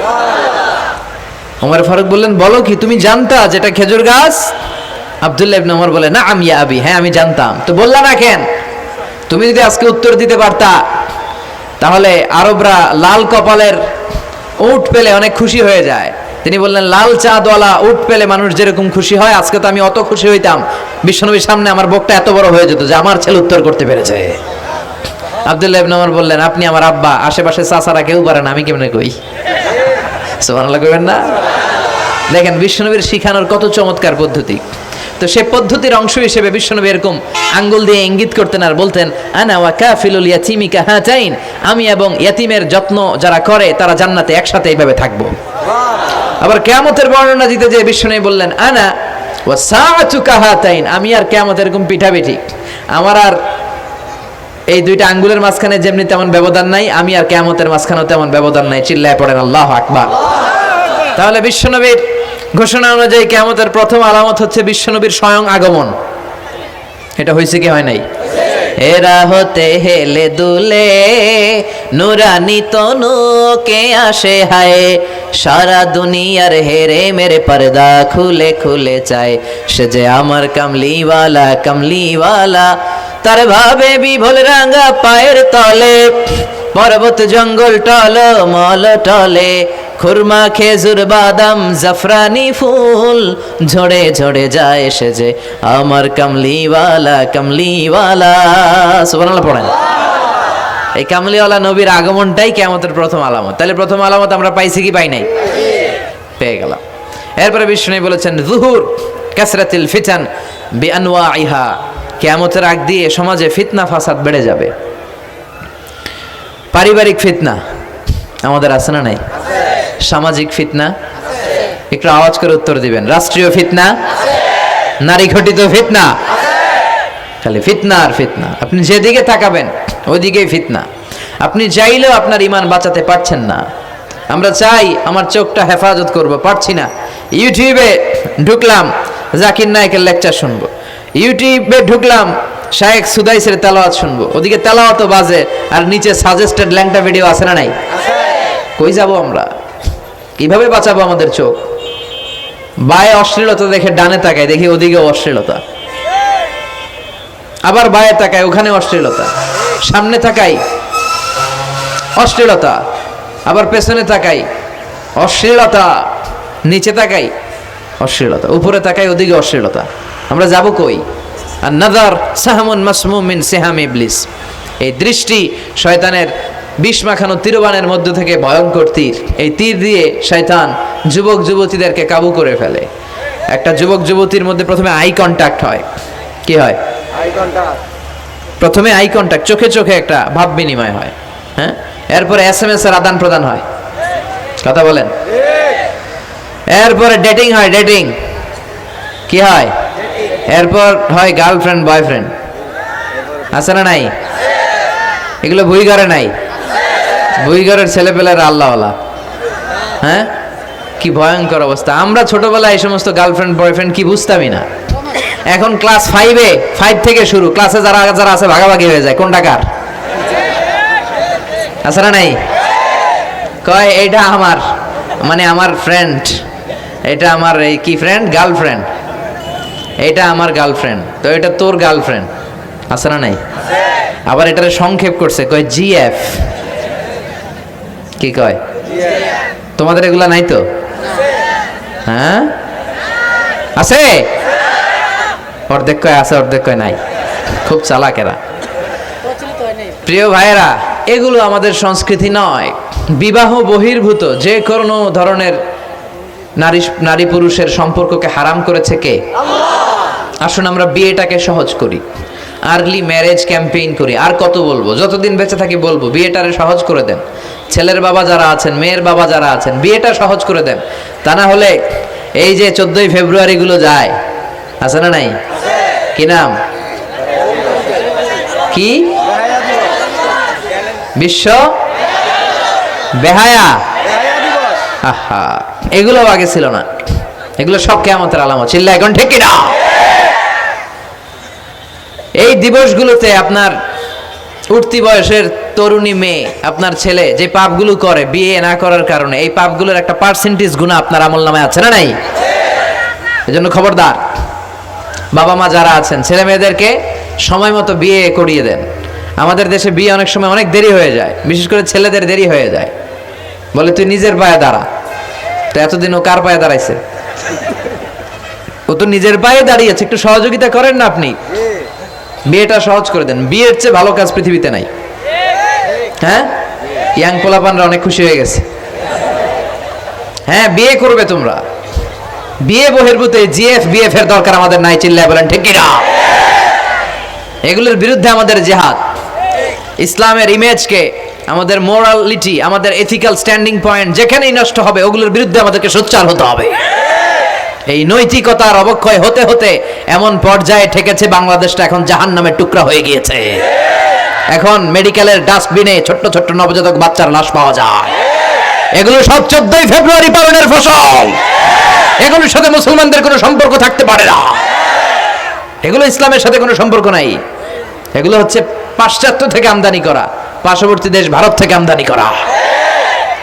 ওমরে ফারুক বললেন, বলো কি, তুমি জানতা যেটা খেজুর গাছ? আব্দুল্লাহ ইবনে ওমর বলে, না আমি আবি, হ্যাঁ আমি জানতাম। তো বললা না কেন? তুমি যদি আজকে উত্তর দিতে পারতা, তাহলে আরবরা লাল কপালের উট পেলে অনেক খুশি হয়ে যায়। তিনি বললেন, লাল চাঁদওয়ালা উট পেলে মানুষ যেরকম খুশি হয়, আজকে তো আমি অত খুশি হইতাম, বিশ্বনবীর সামনে আমার বুকটা এত বড় হয়ে যেত যে আমার ছেলে উত্তর করতে পেরেছে। আব্দুল্লাহ ইবনে ওমর বললেন, আপনি আমার আব্বা, আশেপাশে চাচারা কেউ পারে না, আমি কেমনে কই? সুবহানাল্লাহ কইবেন না? দেখেন বিশ্বনবীর শিখানোর কত চমৎকার পদ্ধতি। তো সে পদ্ধতির অংশ হিসেবে বিশ্বনবী এরকম আঙ্গুল দিয়ে ইঙ্গিত করতেন আর বলতেন, আনা ওয়া কাফিলুল ইয়াতীমি কাহাতাইন, আমি এবং ইয়াতিমের যত্ন যারা করে তারা জান্নাতে একসাথে এইভাবে থাকবো। আবার কিয়ামতের বর্ণনা দিতে যে বিশ্বনবী বললেন, আনা ওয়া সাআতু কাহাতাইন, আমি আর কিয়ামত এরকম পিঠাপিঠি, আমার আর এই দুইটা আঙ্গুলের মাঝখানে যেমনি তেমন ব্যবধান নাই, আমি আর কিয়ামতের মাঝখানেও তেমন ব্যবধান নাই। চিল্লায় পড়েন আল্লাহু আকবার। তাহলে বিশ্বনবীর ঘোষণা অনুযায়ী কিয়ামতের প্রথম আলামত হচ্ছে বিশ্বনবীর স্বয়ং আগমন। এটা হয়েছে কি হয় নাই? এরা হতে হেলে দুলে নুরানি তনুকে আসে হায়, সারা দুনিয়ার হেরে মেরে পর্দা খুলে খুলে চায়, সে যে আমার কামলিওয়ালা কামলিওয়ালা। তার ভাবে বিভোল রাঙা পায়ের তলে, পর্বত জঙ্গল টল মল টলে, খুরমা খেজুর বাদাম জাফরানি ফুল ঝরে ঝরে যায়, সে যে আমার কামলিওয়ালা কামলিওয়ালা। সুবহানাল্লাহ পড়েন। এই কামলিওয়ালা নবীর আগমনটাই কিয়ামতের প্রথম আলামত। তাহলে প্রথম আলামত আমরা পাইছি কি পাই নাই? পেয়ে গেলাম। এরপরে বিষ্ণু বলেছেন যুহুর কাসরাতিল ফিতান বিআনওয়াইহা, কিয়ামতের আগ দিয়ে সমাজে ফিতনা ফাসাদ বেড়ে যাবে। পারিবারিক ফিতনা আমাদের আছে না নাই? সামাজিক ফিতনা, একটু আওয়াজ করে উত্তর দিবেন। রাষ্ট্রীয় ফিতনা, নারী ঘটিত ফিতনা, খালি ফিতনা আর ফিতনা। আপনি যেদিকে তাকাবেন ওইদিকেই ফিতনা। আপনি চাইলেও আপনার ঈমান বাঁচাতে পারছেন না। আমরা চাই আমার চোখটা হেফাজত করব, পারছি না। ইউটিউবে ঢুকলাম জাকির নায়েকের লেকচার শুনবো, ইউটিউবে ঢুকলাম শায়েখ সুদাইসের তেলাওয়াত শুনবো, ওদিকে তেলাওয়াতও বাজে আর নিচে সাজেস্টেড ল্যাংটা ভিডিও আছে না নাই? কই যাব আমরা? কিভাবে বাঁচাবো আমাদের চোখ? বায়ে অশ্লীলতা দেখে ডানে তাকায়, দেখি ওদিকেও অশ্লীলতা, আবার বায়ে তাকায় ওখানে অশ্লীলতা, সামনে তাকাই অশ্লীলতা, আবার পেছনে তাকাই অশ্লীলতা, নিচে তাকাই অশ্লীলতা, উপরে তাকাই ওদিকে অশ্লীলতা। আমরা যাব কই? আর নাযার সাহামুন মাসমুম মিন সিহাম ইবলিস, এই দৃষ্টি শয়তানের বিষ মাখানো তীরবানের মধ্য থেকে ভয়ঙ্কর তীর। এই তীর দিয়ে শয়তান যুবক যুবতীদেরকে কাবু করে ফেলে। একটা যুবক যুবতীর মধ্যে প্রথমে আই কন্ট্যাক্ট হয়। কি হয়? প্রথমে আই কন্ট্যাক্ট, চোখে চোখে একটা ভাব বিনিময় হয়। হ্যাঁ, এরপরে SMS এর আদান প্রদান হয়। কথা বলেন। এরপরে ডেটিং হয়। ডেটিং কি হয়? এরপর হয় গার্লফ্রেন্ড বয়ফ্রেন্ড। আছে না নাই? এগুলো ভুইঘরে নাই? ভুইঘরের ছেলেপেলেরা আল্লাহওয়ালা। হ্যাঁ, কি ভয়ঙ্কর অবস্থা। আমরা ছোটবেলায় এই সমস্ত গার্লফ্রেন্ড বয়ফ্রেন্ড কি বুঝতামই না। এখন ক্লাস 5 থেকে শুরু, ক্লাসে যারা যারা আছে ভাগাভাগি হয়ে যায়, কোনটা কার? আছে না নাই? কয় এইটা আমার, মানে আমার ফ্রেন্ড, এটা আমার এই কি ফ্রেন্ড, গার্লফ্রেন্ড, এটা আমার গার্লফ্রেন্ড, তো এটা তোর গার্লফ্রেন্ড। আছে না নাই? আবার এটারে সংক্ষেপ করছে, কয় GF। কি কয়? তোমাদের এগুলা নাই তো? হ্যাঁ আছে, অর্ধেক কয় আছে, অর্ধেক কয় নাই। খুব চালাকেরা। প্রিয় ভাইয়েরা, এগুলো আমাদের সংস্কৃতি নয়। বিবাহ বহির্ভূত যে কোনো ধরনের নারী পুরুষের সম্পর্ককে হারাম করেছে কে? আসুন আমরা বিয়েটাকে সহজ করি, আর্লি ম্যারেজ ক্যাম্পেইন করি। আর কত বলবো? যতদিন বেঁচে থাকি বলবো, বিয়েটারে সহজ করে দেন। ছেলের বাবা যারা আছেন, মেয়ের বাবা যারা আছেন, বিয়েটা সহজ করে দেন। তা না হলে এই যে 14ই ফেব্রুয়ারি গুলো যায়, আছে না নাই? কি নাম? কি? বিশ্ব বেহায়া। আহা, এগুলো আগে ছিল না। এগুলো সব কিয়ামতের আলামত। চিল্লা এখন ঠিক কিনা? এই দিবসগুলোতে আপনার উঠতি বয়সের তরুণী মেয়ে, আপনার ছেলে যে পাপগুলো করে বিয়ে না করার কারণে, এই পাপগুলোর একটা পার্সেন্টেজ গুনাহ আপনার আমলনামায় আছে না নাই? এজন্য খবরদার, বাবা মা যারা আছেন ছেলে মেয়েদেরকে সময় মতো বিয়ে করিয়ে দেন। আমাদের দেশে বিয়ে অনেক সময় অনেক দেরি হয়ে যায়, বিশেষ করে ছেলেদের দেরি হয়ে যায়। বলে তুই নিজের পায়ে দাঁড়া। তো এতদিন ও কার পায়ে দাঁড়াইছে? ও তো নিজের পায়ে দাঁড়িয়েছে, একটু সহযোগিতা করেন না আপনি। বিয়েটা সহজ করে দেন। বিয়ের চেয়ে ভালো কাজ পৃথিবীতে নাই। হ্যাঁ, ইয়াং পোলাপানরা অনেক খুশি হয়ে গেছে। হ্যাঁ, বিয়ে করবে তোমরা। বিয়ে বহির্ভূত GF BF এর দরকার আমাদের নাই। চিল্লায় বলেন ঠিক কিনা? এগুলোর বিরুদ্ধে আমাদের জিহাদ। ইসলামের ইমেজকে, আমাদের মোরালিটি, আমাদের এথিক্যাল স্ট্যান্ডিং পয়েন্ট যেখানেই নষ্ট হবে, ওগুলোর বিরুদ্ধে আমাদেরকে সোচ্চার হতে হবে। এই নৈতিকতার অবক্ষয় হতে হতে এমন পর্যায়ে ঠেকেছে বাংলাদেশটা এখন জাহান্নামের টুকরা হয়ে গিয়েছে। এখন মেডিকেলের ডাস্টবিনে ছোট্ট ছোট্ট নবজাতক বাচ্চার লাশ পাওয়া যায়। এগুলো সব 14 ফেব্রুয়ারি পালনের ফসল। এগুলোর সাথে মুসলমানদের কোনো সম্পর্ক থাকতে পারে না। এগুলো ইসলামের সাথে কোনো সম্পর্ক নাই। এগুলো হচ্ছে পাশ্চাত্য থেকে আমদানি করা, পার্শ্ববর্তী দেশ ভারত থেকে আমদানি করা।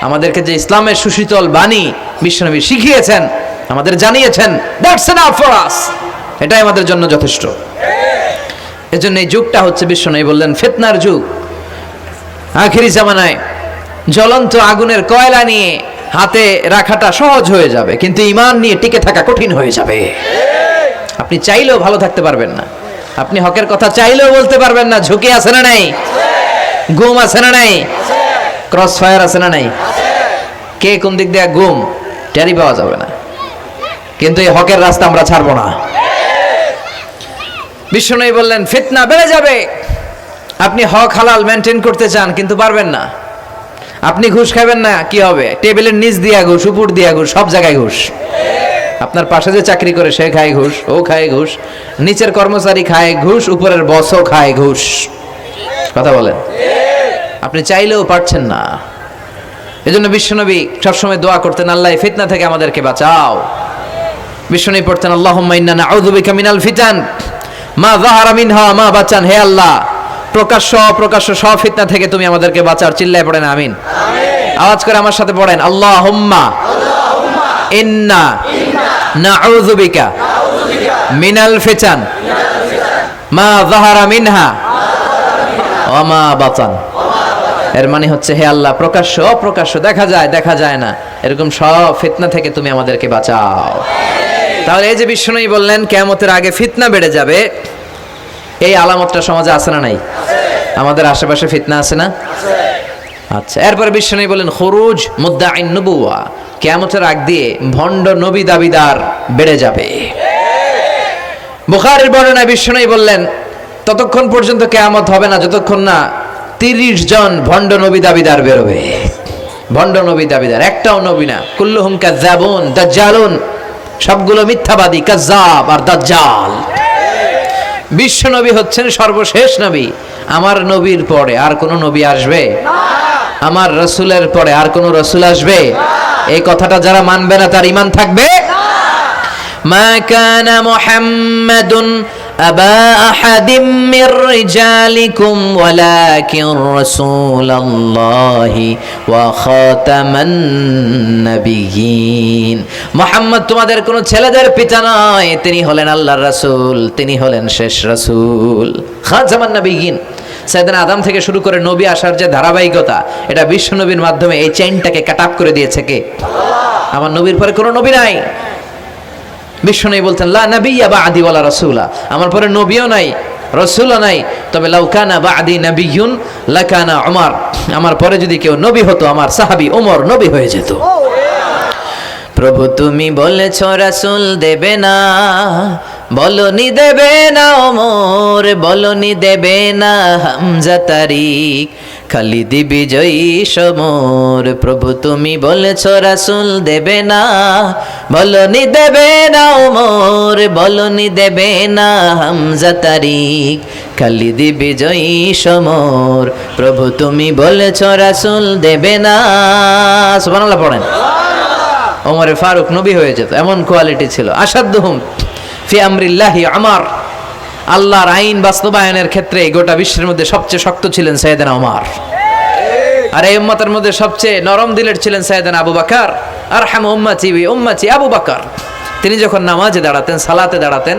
আমাদেরকে যে ইসলামের সুশীতল বাণী বিশ্বনবী শিখিয়েছেন, আমাদের জানিয়েছেন, দ্যাটস এনাফ ফর আস, এটাই আমাদের জন্য যথেষ্ট। এজন্য এই যুগটা হচ্ছে বিশ্বনবী বললেন ফিতনার যুগ। আখিরি জামানায় জ্বলন্ত আগুনের কয়লা নিয়ে হাতে রাখাটা সহজ হয়ে যাবে, কিন্তু ঈমান নিয়ে টিকে থাকা কঠিন হয়ে যাবে। আপনি চাইলেও ভালো থাকতে পারবেন না, আপনি হকের কথা চাইলেও বলতে পারবেন না। ঝুঁকি আছে না নাই? গুম আছে না নাই? ক্রস ফায়ার আছে না নাই? কে কোন দিক দিয়ে গুম টেরি পাওয়া যাবে না, কিন্তু এই হকের রাস্তা আমরা ছাড়বো না। বিশ্বনবী বললেন ফিতনা বেড়ে যাবে। আপনি হক হালাল মেনটেন করতে চান কিন্তু পারবেন না। আপনি ঘুষ খাবেন না, কি হবে? টেবিলের নিচ দিয়া ঘুষ, উপর দিয়া ঘুষ, সব জায়গায় ঘুষ। আপনার পাশে যে চাকরি করে সে খায় ঘুষ, ও খায় ঘুষ, নিচের কর্মচারী খায় ঘুষ, উপরের বসও খায় ঘুষ। কথা বলেন, আপনি চাইলেও পারছেন না। এজন্য বিশ্বনবী সবসময় দোয়া করতেন, আল্লাহ ফিতনা থেকে আমাদেরকে বাঁচাও। বিশ্বনবী পড়তেন আল্লাহুম্মা ইন্না নাউযু বিকা মিনাল ফিতান মা যাহারা মিনহা মা বাচান। হে আল্লাহ, প্রকাশ্য অপ্রকাশ্য সব ফিতনা থেকে তুমি আমাদেরকে বাঁচাও। চিল্লায় পড়েন আমিন। আওয়াজ করে আমার সাথে পড়েন আল্লাহুম্মা ইন্না নাউযু বিকা মিনাল ফিতান মা যাহারা মিনহা ওয়া মা বাতান। এর মানে হচ্ছে হে আল্লাহ, প্রকাশ্য অপ্রকাশ্য, দেখা যায় দেখা যায় না, এরকম সব ফিতনা থেকে তুমি আমাদেরকে বাঁচাও। তাহলে এই যে বিশ্বনবী বললেন কিয়ামতের আগে ফিতনা বেড়ে যাবে, এই আলামতটা সমাজে আছে না নাই? আমাদের আশেপাশে ফিতনা আছে না? আচ্ছা, এরপরে বিশ্বনবী বলেন খুরুজ মুদ্দাঈন নবুওয়া, কিয়ামতের আগ দিয়ে ভণ্ড নবী দাবিদার বেড়ে যাবে। বুখারীর বর্ণনায় বিশ্বনবী বললেন ততক্ষণ পর্যন্ত কিয়ামত হবে না যতক্ষণ না 30 জন ভণ্ড নবী দাবিদার বেরোবে। ভণ্ড নবী দাবিদার, একটাও নবী না। কুল্লুহুম কাযযাবুন দাজ্জালুন, সবগুলো মিথ্যাবাদী, কাযযাব আর দাজ্জাল। বিশ্ব নবী হচ্ছেন সর্বশেষ নবী। আমার নবীর পরে আর কোন নবী আসবে? আমার রাসূলের পরে আর কোন রাসূল আসবে? এই কথাটা যারা মানবে না তার ঈমান থাকবে মা কানা মুহাম্মাদুন আবা আহাদিম মির রিজালিকুম ওয়ালাকিন রাসূলুল্লাহি ওয়া খাতামান নাবিয়্যিন। মুহাম্মদ তোমাদের কোন ছেলেদের পিতা নয়, তিনি হলেন আল্লাহর রাসূল, তিনি হলেন শেষ রাসূল। খাতামান নাবিয়্যিন, সাইয়েদনা আদম থেকে শুরু করে নবী আসার যে ধারাবাহিকতা, এটা বিশ্ব নবীর মাধ্যমে এই চেইনটাকে কাট আপ করে দিয়েছে কে? আমার নবীর পরে কোনো নবী নাই। বিশ্বনবী বলতেন লা নাবিয়্যা বা'দি ওয়ালা রাসূলা, আমার পরে নবীও নাই রাসূলও নাই, তবে লাউ কানা বা'দি নাবিয়্যুন লাকানা উমর, আমার পরে যদি কেউ নবী হতো আমার সাহাবী ওমর নবী হয়ে যেত। প্রভু তুমি বলেছো রাসূল দেবে না, বলনি দেবে না ওমর, বলনি দেবে না হামজা তারিক, খালিদ বিজয়ী সমর। প্রভু তুমি বলেছো রাসূল দেবে না, বলনি দেবে না ওমর, বলনি দেবে না হামজা তারিক, খালিদ বিজয়ী সমর। প্রভু তুমি বলেছো রাসূল দেবে না। সুবহানাল্লাহ পড়েন। ওমরে ফারুক নবী হয়ে যেত, এমন কোয়ালিটি ছিল। আসাদুহুম ফি আমরিল্লাহি উমর, আল্লাহর আইন বাস্তবায়নের ক্ষেত্রে গোটা বিশ্বের মধ্যে সবচেয়ে শক্ত ছিলেন সাইয়েদনা ওমর। আর এই উম্মতের মধ্যে সবচেয়ে নরম দিলের ছিলেন সাইয়েদনা আবু বকর। আরহামু উম্মতি বি উম্মতি আবু বকর। তিনি যখন নামাজে দাঁড়াতেন, সালাতে দাঁড়াতেন,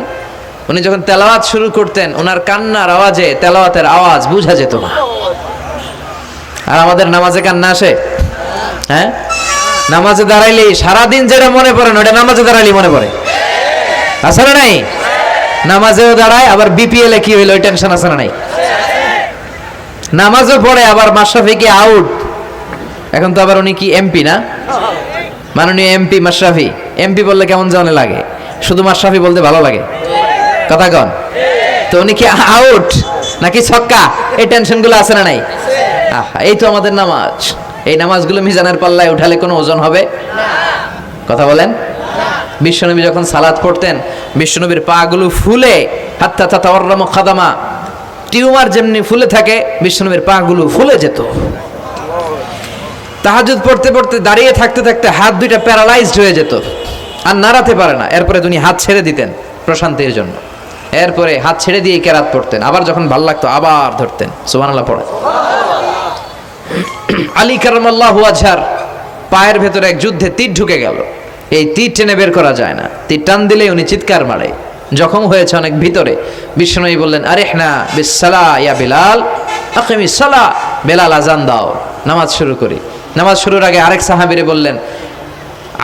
উনি যখন তেলাওয়াত শুরু করতেন, ওনার কান্নার আওয়াজে তেলাওয়াতের আওয়াজ বোঝা যেত না। আর আমাদের নামাজে কান্না আসে? হ্যাঁ, নামাজে দাঁড়াইলেই সারাদিন যেটা মনে পড়ে না ওটা নামাজে দাঁড়াইলেই মনে পড়ে। আছে না নাই? নামাজেও দাঁড়ায়, আবার বিপিএল এ কি হইলো ওই টেনশন আছে না নাই? নামাজও পড়ে, আবার মাশরাফি কি আউট, এখন তো আবার উনি কি এমপি না, মাননীয় এমপি মাশরাফি। এমপি বললে কেমন জানে লাগে, শুধু মাশরাফি বলতে ভালো লাগে, কথা কন। তো উনি কি আউট নাকি ছক্কা, এই টেনশনগুলো আছে না নাই? এই তো আমাদের নামাজ। এই নামাজগুলো মিজানের পাল্লায় উঠালে কোনো ওজন হবে? কথা বলেন। বিশ্বনবী যখন সালাত পড়তেন, বিশ্বনবীর পা গুলো ফুলে হাত্তা তাতাওয়াররামু খাদামা, টিউমার যেমনি ফুলে থাকে বিশ্বনবীর পাগুলো ফুলে যেত। তাহাজ্জুদ পড়তে পড়তে দাঁড়িয়ে থাকতে থাকতে হাত দুইটা প্যারালাইজড হয়ে যেত, আর নাড়াতে পারে না। এরপরে তিনি হাত ছেড়ে দিতেন প্রশান্তির জন্য, এরপরে হাত ছেড়ে দিয়ে কেরাত পড়তেন, আবার যখন ভাল লাগতো আবার ধরতেন। সুবহানাল্লাহ পড়ে। আলী কারামাল্লাহু ওয়াজহার পায়ের ভেতরে এক যুদ্ধে তীর ঢুকে গেল। এই তীর টেনে বের করা যায় না, তীর টান দিলেই উনি চিৎকার মারে, জখম হয়েছে অনেক ভিতরে। বিশ্বনবী বললেন, আরিহনা বিসসালা ইয়া বিলাল, আকিমিস সালা, বেলাল আজান দাও, নামাজ শুরু করি। নামাজ শুরুর আগে আরেক সাহাবীরে বললেন,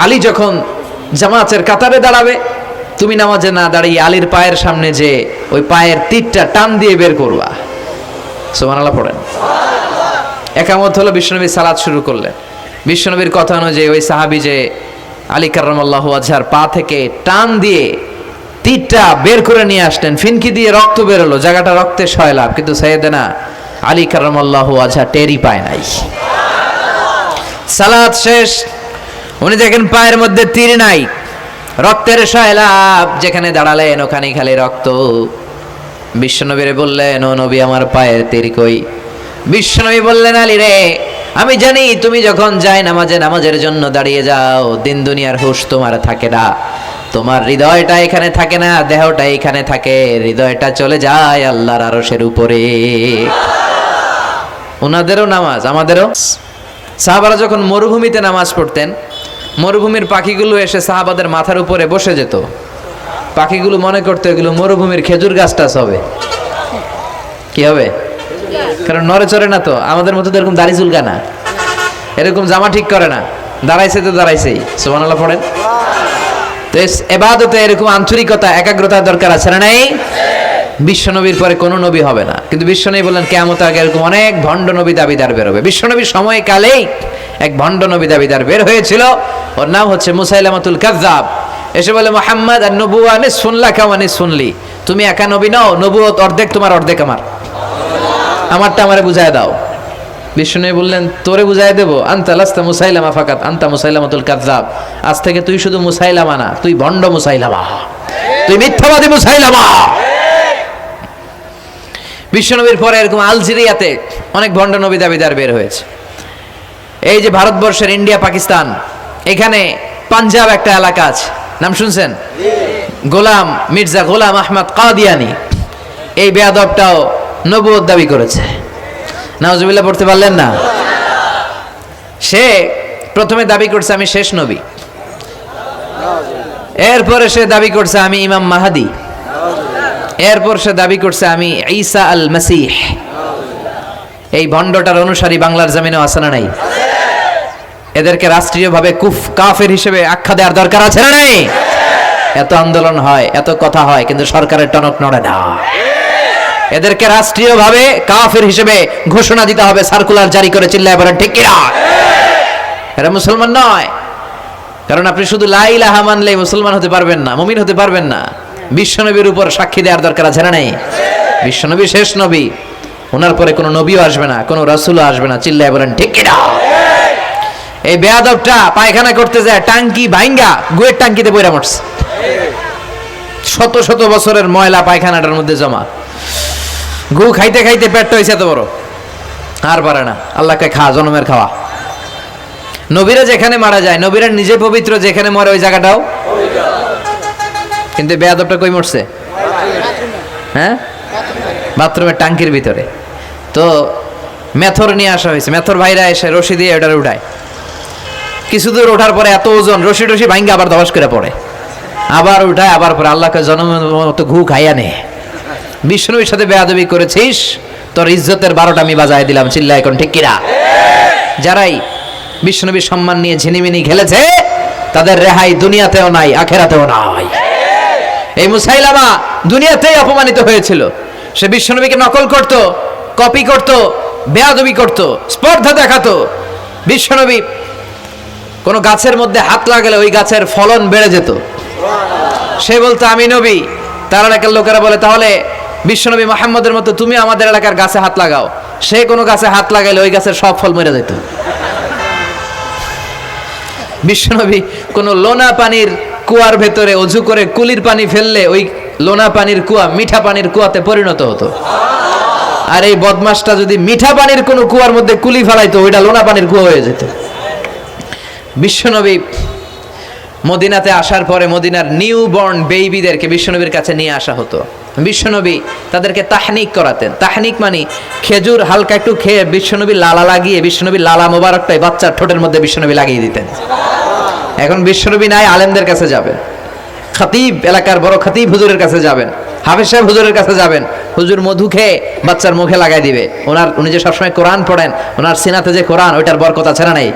আলী যখন জামাতের কাতারে দাঁড়াবে তুমি নামাজে না দাঁড়িয়ে আলীর পায়ের সামনে যে ওই পায়ের তীরটা টান দিয়ে বের করবা। সুবহানাল্লাহ পড়েন। একামত হলো, বিশ্বনবী সালাত শুরু করলেন। বিশ্বনবীর কথা অনুযায়ী ওই সাহাবী যে আলী কারামাল্লাহু ওয়াজহার পা থেকে টান দিয়ে তীরটা বের করে নিয়ে আসলেন, ফিনকি দিয়ে রক্ত বেরোলো, জায়গাটা রক্তে সয়লাভ, কিন্তু সাইয়েদনা আলী কারামাল্লাহু ওয়াজহা টেরই পায় নাই। সালাত শেষ, উনি দেখেন পায়ের মধ্যে তীর নাই, রক্তের সয়লাভ, যেখানে দাঁড়ালেন ওখানে খালি রক্ত। বিশ্বনবীরে বললেন, ও নবী আমার পায়ের তীর কই? বিশ্বনবী বললেন, আলী রে, আমি জানি তুমি যখন যাই নামাজের জন্য দাঁড়িয়ে যাও, দিন দুনিয়ার হুঁশ তোমার থাকে না, তোমার হৃদয়টা এখানে থাকে না, দেহটা এখানে থাকে, হৃদয়টা চলে যায় আল্লাহর আরশের উপরে। ওনাদেরও নামাজ আমাদেরও। সাহাবারা যখন মরুভূমিতে নামাজ পড়তেন, মরুভূমির পাখিগুলো এসে সাহাবাদের মাথার উপরে বসে যেত। পাখিগুলো মনে করতো এগুলো মরুভূমির খেজুর গাছটা হবে। কি হবে? কারণ নড়ে চড়ে না তো, আমাদের মতো তো এরকম দাড়ি চুলকা না, এরকম জামা ঠিক করে না, দাঁড়াইছে তো দাঁড়াইছেই। সুবহানাল্লাহ পড়েন। তো ইবাদতে এরকম আন্তরিকতা, একাগ্রতার দরকার আছে না নাই? বিশ্বনবীর পরে কোনো নবী হবে না, কিন্তু বিশ্বনবী বললেন কিয়ামতের আগে এরকম অনেক ভণ্ড নবী দাবিদার বের হবে। বিশ্বনবীর সময়কালেই এক ভণ্ড নবী দাবিদার বের হয়েছিল, ওর নাম হচ্ছে মুসাইলামাতুল কাযযাব। এসে বলে, মুহাম্মদ আন-নবুওয়া নিসফুন লাকা ওয়া নিসফুন লি, তুমি একা নবী নও, নবুয়ত অর্ধেক তোমার অর্ধেক আমার, আমারটা আমারে বুঝায় দাও। বিষ্ণু বললেন, তোরে বুঝাই দেবো? আনতা লাস্তা মুসাইলামা ফাকাত, আনতা মুসাইলামাতুল কাযযাব, আজ থেকে তুই শুধু মুসাইলামা না, তুই ভণ্ড মুসাইলামা, তুই মিথ্যাবাদী মুসাইলামা। বিশ্বনবীর পরে এরকম আলজেরিয়াতে অনেক ভণ্ড নবী দাবিদার বের হয়েছে। এই যে ভারতবর্ষের ইন্ডিয়া পাকিস্তান, এখানে পাঞ্জাব একটা এলাকা আছে, নাম শুনছেন? মির্জা গোলাম আহমদ কাদিয়ানি, এই বেয়াদবটাও নবুয়ত দাবি করেছে। নাউজুবিল্লাহ পড়তে পারলেন না? সে প্রথমে দাবি করছে আমি শেষ নবী, এরপরে সে দাবি করছে আমি ইমাম মাহাদি, এরপর সে দাবি করছে আমি ঈসা আল মাসিহ। এই ভণ্ডটার অনুসারী বাংলার জমিনে আছে না নাই? এদেরকে রাষ্ট্রীয়ভাবে কাফের হিসেবে আখ্যা দেওয়ার দরকার আছে না নাই? এত আন্দোলন হয়, এত কথা হয়, কিন্তু সরকারের টনক নড়ে না। এদেরকে রাষ্ট্রীয়ভাবে কাফের হিসেবে ঘোষণা দিতে হবে, সার্কুলার জারি করে চিল্লায় বলেন ঠিক কিনা? এরা মুসলমান নয়, কারণ আপনি শুধু লা ইলাহা মানলেই মুসলমান হতে পারবেন না, মুমিন হতে পারবেন না। বিশ্বনবীর উপর সাক্ষী দেওয়ার দরকার আছে না নাই? বিশ্বনবী শেষ নবী, ওনার পরে কোনো নবীও আসবে না, কোনো রাসূলও আসবে না, চিল্লায় বলেন ঠিক কিনা? এই বেয়াদবটা পায়খানা করতে যায়, টাঙ্কি ভাঙ্গা গুয়ের টাঙ্কিতে বইরা মরছে, শত শত বছরের ময়লা পায়খানাটার মধ্যে জমা। গু খাইতে খাইতে পেটটা হয়েছে এত বড়, আর পারে না, আল্লাহকে খা, জনমের খাওয়া। নবীরা যেখানে মারা যায়, নবীরা নিজে পবিত্র, যেখানে মরে ওই জায়গাটাও, কিন্তু বেয়াদবটা কই মরছে? হ্যাঁ, বাথরুমের টাঙ্কির ভিতরে। তো মেথর নিয়ে আসা হয়েছে, মেথর ভাইরা এসে রশি দিয়ে ওটার উঠায়, কিছু দূর ওঠার পরে এত ওজন, রশি টশি ভাঙ্গে আবার দবাস করে পড়ে, আবার উঠায়, আবার পরে আল্লাহকে জনমের মতো ঘু খাইয়া নে। বিষ্ণুর সাথে বেয়াদবি করেছিস, তোর ইজ্জতের 12টা আমি বাজায় দিলাম, চিল্লা এখন ঠিক কিনা? যারাই বিষ্ণুবীর সম্মান নিয়ে ঝিনিমিনি খেলেছে, তাদের রেহাই দুনিয়াতেও নাই, আখেরাতেও নাই। এই মুসাইলামা দুনিয়াতেই অপমানিত হয়েছিল। সে বিশ্বনবীকে নকল করত, কপি করত, বেয়াদবি করত, স্পর্ধা দেখাতো। বিশ্বনবী কোনো গাছের মধ্যে হাত লাগালে ওই গাছের ফলন বেড়ে যেত। সে বলতো আমি নবী, তার এলাকার লোকেরা বলে তাহলে বিশ্বনবী মুহাম্মদের মতো তুমি আমাদের এলাকার গাছে হাত লাগাও। সে কোনো গাছে হাত লাগাইলে ওই গাছের সব ফল মরে যেত। বিশ্বনবী কোনো লোনা পানির কুয়ার ভেতরে অজু করে কুলির পানি ফেললে ওই লোনা পানির কুয়া মিঠা পানির কুয়াতে পরিণত হতো। আর এই বদমাসটা যদি মিঠা পানির কোনো কুয়ার মধ্যে কুলি ফেলাইতো, ওইটা লোনা পানির কুয়া হয়ে যেত। বিশ্বনবী মদিনাতে আসার পরে মদিনার নিউ বর্ন বেবিদেরকে বিশ্বনবীর কাছে নিয়ে আসা হতো। বিশ্বনবী তাদেরকে তাহনিক করাতেন। তাহনিক মানে খেজুর হালকা একটু খেয়ে বিশ্বনবী লালা লাগিয়ে বিশ্বনবী লালা মোবারকটাই বাচ্চার ঠোঁটের মধ্যে বিশ্বনবী লাগিয়ে দিতেন। এখন বিশ্বনবী নাই, আলেমদের কাছে যাবেন, খতিব এলাকার বড় খতিব হুজুরের কাছে যাবেন, হাফেজ সাহেব হুজুরের কাছে যাবেন, হুজুর মধু খেয়ে বাচ্চার মুখে লাগাই দিবে। উনি যে সবসময় কোরআন পড়েন, ওনার সিনাতে যে কোরআন, ওইটার বরকত আছে না নাই?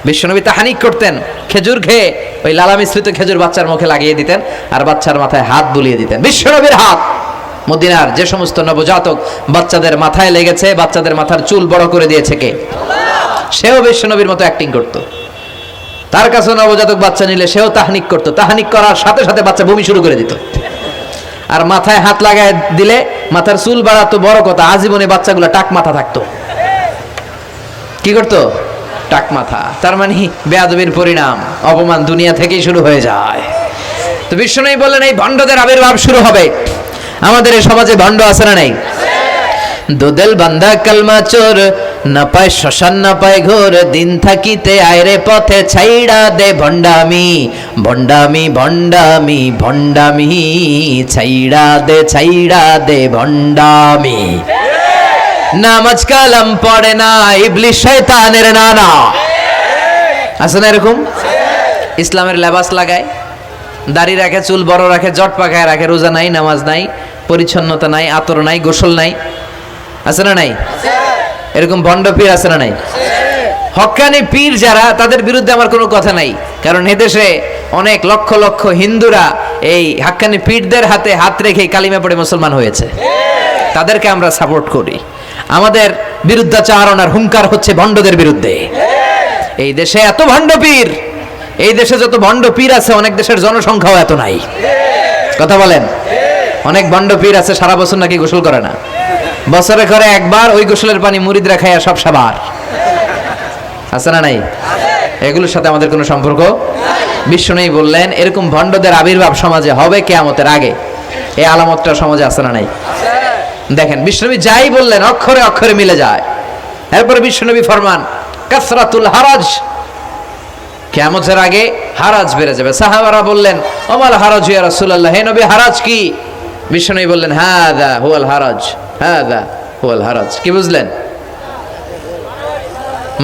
বিশ্বনবী তাহানিক করতেন, খেজুর খেয়ে ওই লালা মিশ্রিত খেজুর বাচ্চার মুখে লাগিয়ে দিতেন আর বাচ্চার মাথায় হাত বুলিয়ে দিতেন। বিশ্বনবীর হাত মদিনার যে সমস্ত নবজাতক বাচ্চাদের মাথায় লেগেছে, বাচ্চাদের মাথার চুল বড় করে দিয়েছে কে? সেও বিশ্বনবীর মতো অ্যাক্টিং করতো। তার কাছে নবজাতক বাচ্চা নিলে সেও তাহনিক করতো। তাহনিক করার সাথে সাথে বাচ্চা বমি শুরু করে দিত। আর মাথায় হাত লাগায় দিলে মাথার চুল বাড়াতো, বড় কথা, আজীবনে বাচ্চাগুলো টাক মাথা থাকতো। কি করতো? টাক মাথা। তার মানে বেয়াদবির পরিণাম, অপমান দুনিয়া থেকেই শুরু হয়ে যায়। তো বিশ্বনবী বললেন এই ভণ্ডদের আবির্ভাব শুরু হবে। আমাদের এই সমাজে ভণ্ড আছে না নাই? দুদেল বান্দা কালমা চোর, না পায় শ্মশান না পায় ঘোর, দিন থাকিতে আয়রে পথে ছাইড়া দে ভণ্ডামি, ভণ্ডামি ভণ্ডামি ভণ্ডামি, ছাইড়া দে ভণ্ডামি। নামাজ কালাম পড়ে না, ইবলিশ শয়তানের নানা। আছে না এরকম? ইসলামের লেবাস লাগায়, দাড়ি রাখে, চুল বড় রাখে, জট পাকায় রাখে, রোজা নাই, নামাজ নাই, পরিচ্ছন্নতা নাই, আতর নাই, গোসল নাই। আছে না নাই? এরকম ভণ্ড পীর আছে না নাই? হক্কানি পীর যারা, তাদের বিরুদ্ধে আমার কোনো কথা নাই, কারণ এদেশে অনেক লক্ষ লক্ষ হিন্দুরা এই হাক্কানি পীরদের হাতে হাত রেখে কালিমা পড়ে মুসলমান হয়েছে। তাদেরকে আমরা সাপোর্ট করি। আমাদের বিরুদ্ধাচারণার হুঙ্কার হচ্ছে ভণ্ডদের বিরুদ্ধে। এই দেশে এত ভণ্ড পীর, এই দেশে যত ভণ্ড পীর আছে অনেক দেশের জনসংখ্যাও এত নাই। কথা বলেন? অনেক ভণ্ড পীর আছে সারা বছর নাকি গোসল করে না, বছরে করে একবার, ওই গোসলের পানি মুরিদরা খায় সব সাবার। আছে না নাই? এগুলোর সাথে আমাদের কোনো সম্পর্ক। বিশ্বনবী বললেন এরকম ভণ্ডদের আবির্ভাব সমাজে হবে কিয়ামতের আগে। এই আলামতটা সমাজে আছে না নাই? দেখেন বিশ্বনবী যাই বললেন অক্ষরে অক্ষরে মিলে যায়। এরপরে বিশ্বনবী ফরমান কাসরাতুল হারাজ, কিয়ামতের আগে হারাজ বেড়ে যাবে। সাহাবারা বললেন ওমাল হারাজ ইয়া রাসূলুল্লাহ, হে নবী হারাজ কি? বিশ্বনবী বললেন হাদা হুয়াল হারাজ, হাদা হুয়াল হারাজ। কি বুঝলেন?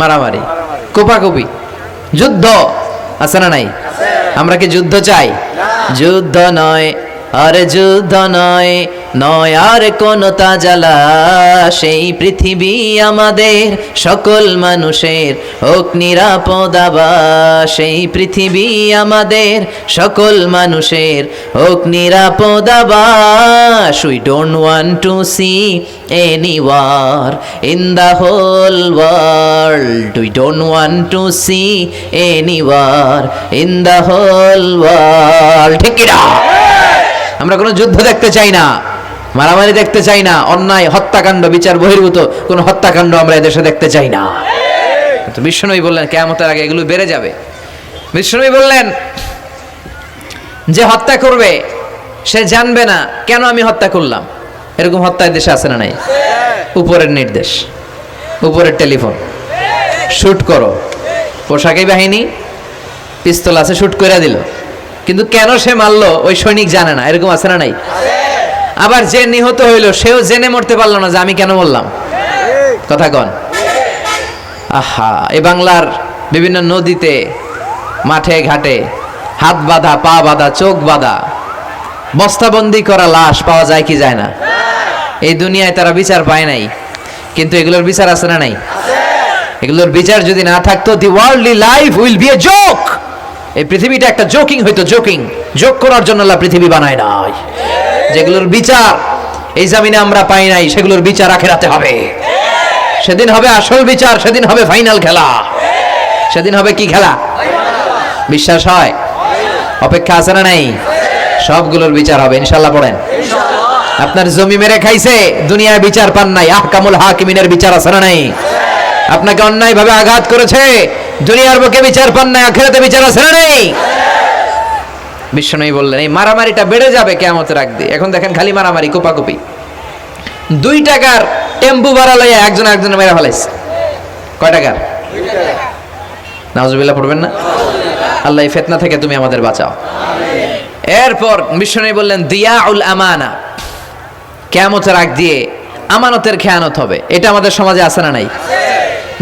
মারামারি, কোপাকুপি, যুদ্ধ। আছে না নাই? আমরা কি যুদ্ধ চাই? যুদ্ধ নয়, আরে যুদ্ধ নয়, নয় আর কোন তাজালা, সেই পৃথিবী আমাদের সকল মানুষের হোক নিরাপদ আবাস, সেই পৃথিবী আমাদের সকল মানুষের হোক নিরাপদ আবাস। We don't want to see any war in the whole world. We don't want to see any war in the whole world. ঠিক কি না? আমরা কোনো যুদ্ধ দেখতে চাই না, মারামারি দেখতে চাই না, অন্যায় হত্যাকাণ্ড, বিচার বহির্ভূত কোনো হত্যাকাণ্ড আমরা এদেশে দেখতে চাই না। তো বিশ্বনবী বললেন কিয়ামতের আগে এগুলো বেড়ে যাবে। বিশ্বনবী বললেন যে হত্যা করবে সে জানবে না কেন আমি হত্যা করলাম। এরকম হত্যা দেশে আছে না নাই? উপরের নির্দেশ, উপরের টেলিফোন, শুট করো, পোশাকি বাহিনী পিস্তল আছে, শুট করে দিল, কিন্তু কেন সে মারলো ওই সৈনিক জানে না। এরকম আছে না নাই? আবার যে নিহত হইল সেও জেনে মরতে পারলো না যে আমি কেন বললাম। কথা কন। আহা, এই বাংলার বিভিন্ন নদীতে, মাঠে ঘাটে হাত বাঁধা, পা বাঁধা, চোখ বাঁধা, বস্তাবন্দি করা লাশ পাওয়া যায় কি যায় না? এই দুনিয়ায় তারা বিচার পায় নাই, কিন্তু এগুলোর বিচার আছে না নাই? এগুলোর বিচার যদি না থাকতো, the worldly life will be a joke. এই পৃথিবীটা একটা জোকিং হইতো, জোকিং। জোক করার জন্য আল্লাহ পৃথিবী বানায় নাই। যেগুলোর বিচার এই জমিনে আমরা পাই নাই, সেগুলোর বিচার আখিরাতে হবে। সেদিন হবে আসল বিচার, সেদিন হবে ফাইনাল খেলা। সেদিন হবে কি খেলা? বিশ্বাস হয়? অপেক্ষা আছে না নাই? সবগুলোর বিচার হবে ইনশাআল্লাহ। পড়েন। আপনার জমি মেরে খাইছে, দুনিয়ায় বিচার পান নাই, আহকামুল হাকিমিনের বিচার আছে না নাই? আপনাকে অন্যায় ভাবে আঘাত করেছে, দুনিয়ার বুকে বিচার পান নাই, আখিরাতে বিচার আছে না নাই? বিশ্বনবী বললেন এই মারামারিটা বেড়ে যাবে কিয়ামতের আগ দিয়ে। এখন দেখেন খালি মারামারি, কোপাকুপি। 2 টাকার টেম্পু ভাড়া লইয়া একজন মেরে ফেলাইছে। কয় টাকার? নাউজুবিল্লাহ পড়বেন না? আল্লাহ এই ফিতনা থেকে তুমি আমাদের বাঁচাও। এরপর বিশ্বনবী বললেন দিয়াউল আমানা, কিয়ামতের আগ দিয়ে আমানতের খেয়ানত হবে। এটা আমাদের সমাজে আছে না নাই?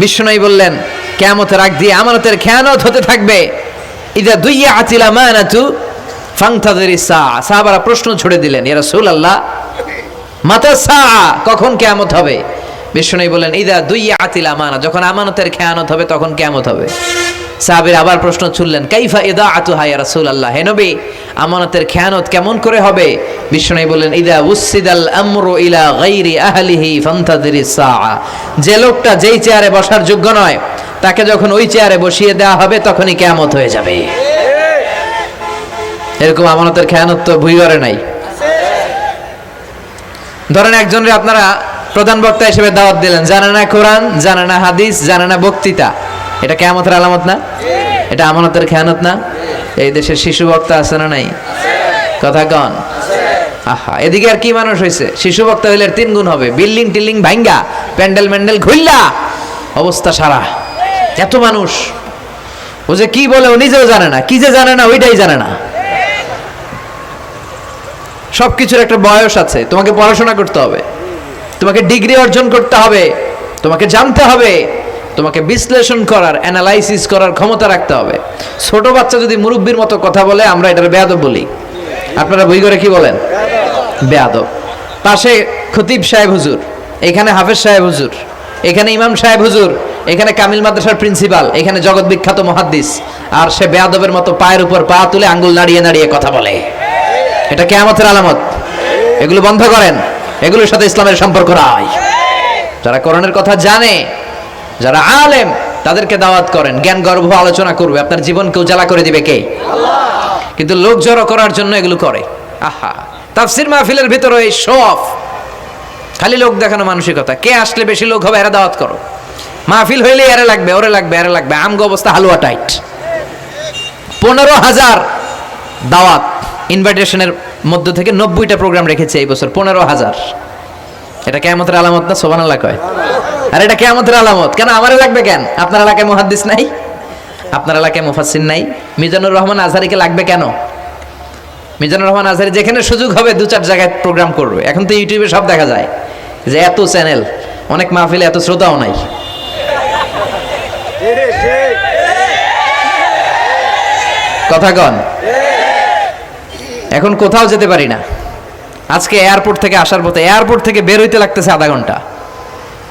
বিশ্বনবী বললেন কিয়ামতের আগ দিয়ে আমানতের খেয়ানত হতে থাকবে। ইযা দুইয়াতিল আমানাতু ফান্তাযিরিস সাআ। সাহাবারা প্রশ্ন ছুড়ে দিলেন, ইয়া রাসূলুল্লাহ মাতা সাআ, কখন কিয়ামত হবে? বিশ্বনবী বললেন ইযা দুইয়াতিল আমানা, যখন আমানতের খেয়ানত হবে তখন কিয়ামত হবে। সাহাবীরা আবার প্রশ্ন ছুড়লেন, কাইফা ইদাআতুহা ইয়া রাসূলুল্লাহ, হে নবী আমানতের খেয়ানত কেমন করে হবে? বিশ্বনবী বললেন ইযা উসসিদাল আমরু ইলা গায়রি আহলিহি ফান্তাযিরিস সাআ, যে লোকটা যেই চেয়ারে বসার যোগ্য নয় তাকে যখন ওই চেয়ারে বসিয়ে দেওয়া হবে তখনই কিয়ামত হয়ে যাবে। এরকম আমানতের খেয়ানত তো ভুই করে নাই। ধরেন একজনের আপনারা প্রধান বক্তা হিসেবে দাওয়াত দিলেন, জানে না কোরআন, জানে না হাদিস, জানে না বক্তৃতা, এটা কিয়ামতের আলামত না? এটা আমানতের খেয়ানত না? এই দেশের শিশু বক্তা আছে না নাই? কথা কন। আহা, এদিকে আর কি মানুষ হয়েছে, শিশু বক্তা হইলে 3 গুণ হবে, বিল্ডিং টিল্ডিং ভাঙ্গা, প্যান্ডেল ম্যান্ডেল ঘুরলা, অবস্থা সারা। এত মানুষ, ও যে কি বলে ও নিজেও জানে না, কি যে জানে না ওইটাই জানে না। সবকিছুর একটা বয়স আছে, তোমাকে পড়াশোনা করতে হবে, তোমাকে ডিগ্রি অর্জন করতে হবে, তোমাকে জানতে হবে, তোমাকে বিশ্লেষণ করার, অ্যানালাইসিস করার ক্ষমতা রাখতে হবে। ছোট বাচ্চা যদি মুরব্বির মতো কথা বলে আমরা এটার বেয়াদব বলি। আপনারা বই করে কি বলেন? বেয়াদব। পাশে খতিব সাহেব হুজুর, এখানে হাফেজ সাহেব হুজুর, এখানে ইমাম সাহেব হুজুর, এখানে কামিল মাদ্রাসার প্রিন্সিপাল, এখানে জগৎ বিখ্যাত মুহাদ্দিস, আর সে বেয়াদবের মতো পায়ের উপর পা তুলে আঙ্গুল নাড়িয়ে নাড়িয়ে কথা বলে। এটা কিয়ামতের আলামত। এগুলো বন্ধ করেন, এগুলোর সাথে ইসলামের সম্পর্ক নাই। যারা কোরআনের কথা জানে, যারা আলেম, তাদেরকে দাওয়াত করেন, জ্ঞান গর্ভ আলোচনা করবে, আপনার জীবনকে উজালা করে দিবে কে? আল্লাহ। কিন্তু লোক জড়ো করার জন্য এগুলো করে। আহা, তাফসীর মাহফিলের ভিতরে এই শো অফ, খালি লোক দেখানো মানসিকতা। কে আসলে বেশি লোক হবে এরা দাওয়াত করো, মাহফিল হইলে এরা লাগবে, ওরে লাগবে, এরা লাগবে। আমগো অবস্থা হালুয়া টাইট। 15,000 দাওয়াত ইনভাইটেশনের মধ্য থেকে 90টা প্রোগ্রাম রেখেছে এই বছর। 15,000। এটা কিয়ামতের আলামত না? সুবহানাল্লাহ কয়। আর এটা কিয়ামতের আলামত কেন? আমারে লাগবে কেন? আপনার এলাকায় মুহাদ্দিস নাই? আপনার এলাকায় মুফাসসির নাই? মিজানুর রহমান আজহারীকে লাগবে কেন? মিজানুর রহমান আজহারী যেখানে সুযোগ হবে 2-4 জায়গায় প্রোগ্রাম করবে। এখন তো ইউটিউবে সব দেখা যায় যে এত চ্যানেল, অনেক মাহফিলে এত শ্রোতাও নাই। কথা কন। এখন কোথাও যেতে পারি না। আজকে এয়ারপোর্ট থেকে আসার পথে, এয়ারপোর্ট থেকে বের হইতে লাগতেছে আধা ঘন্টা।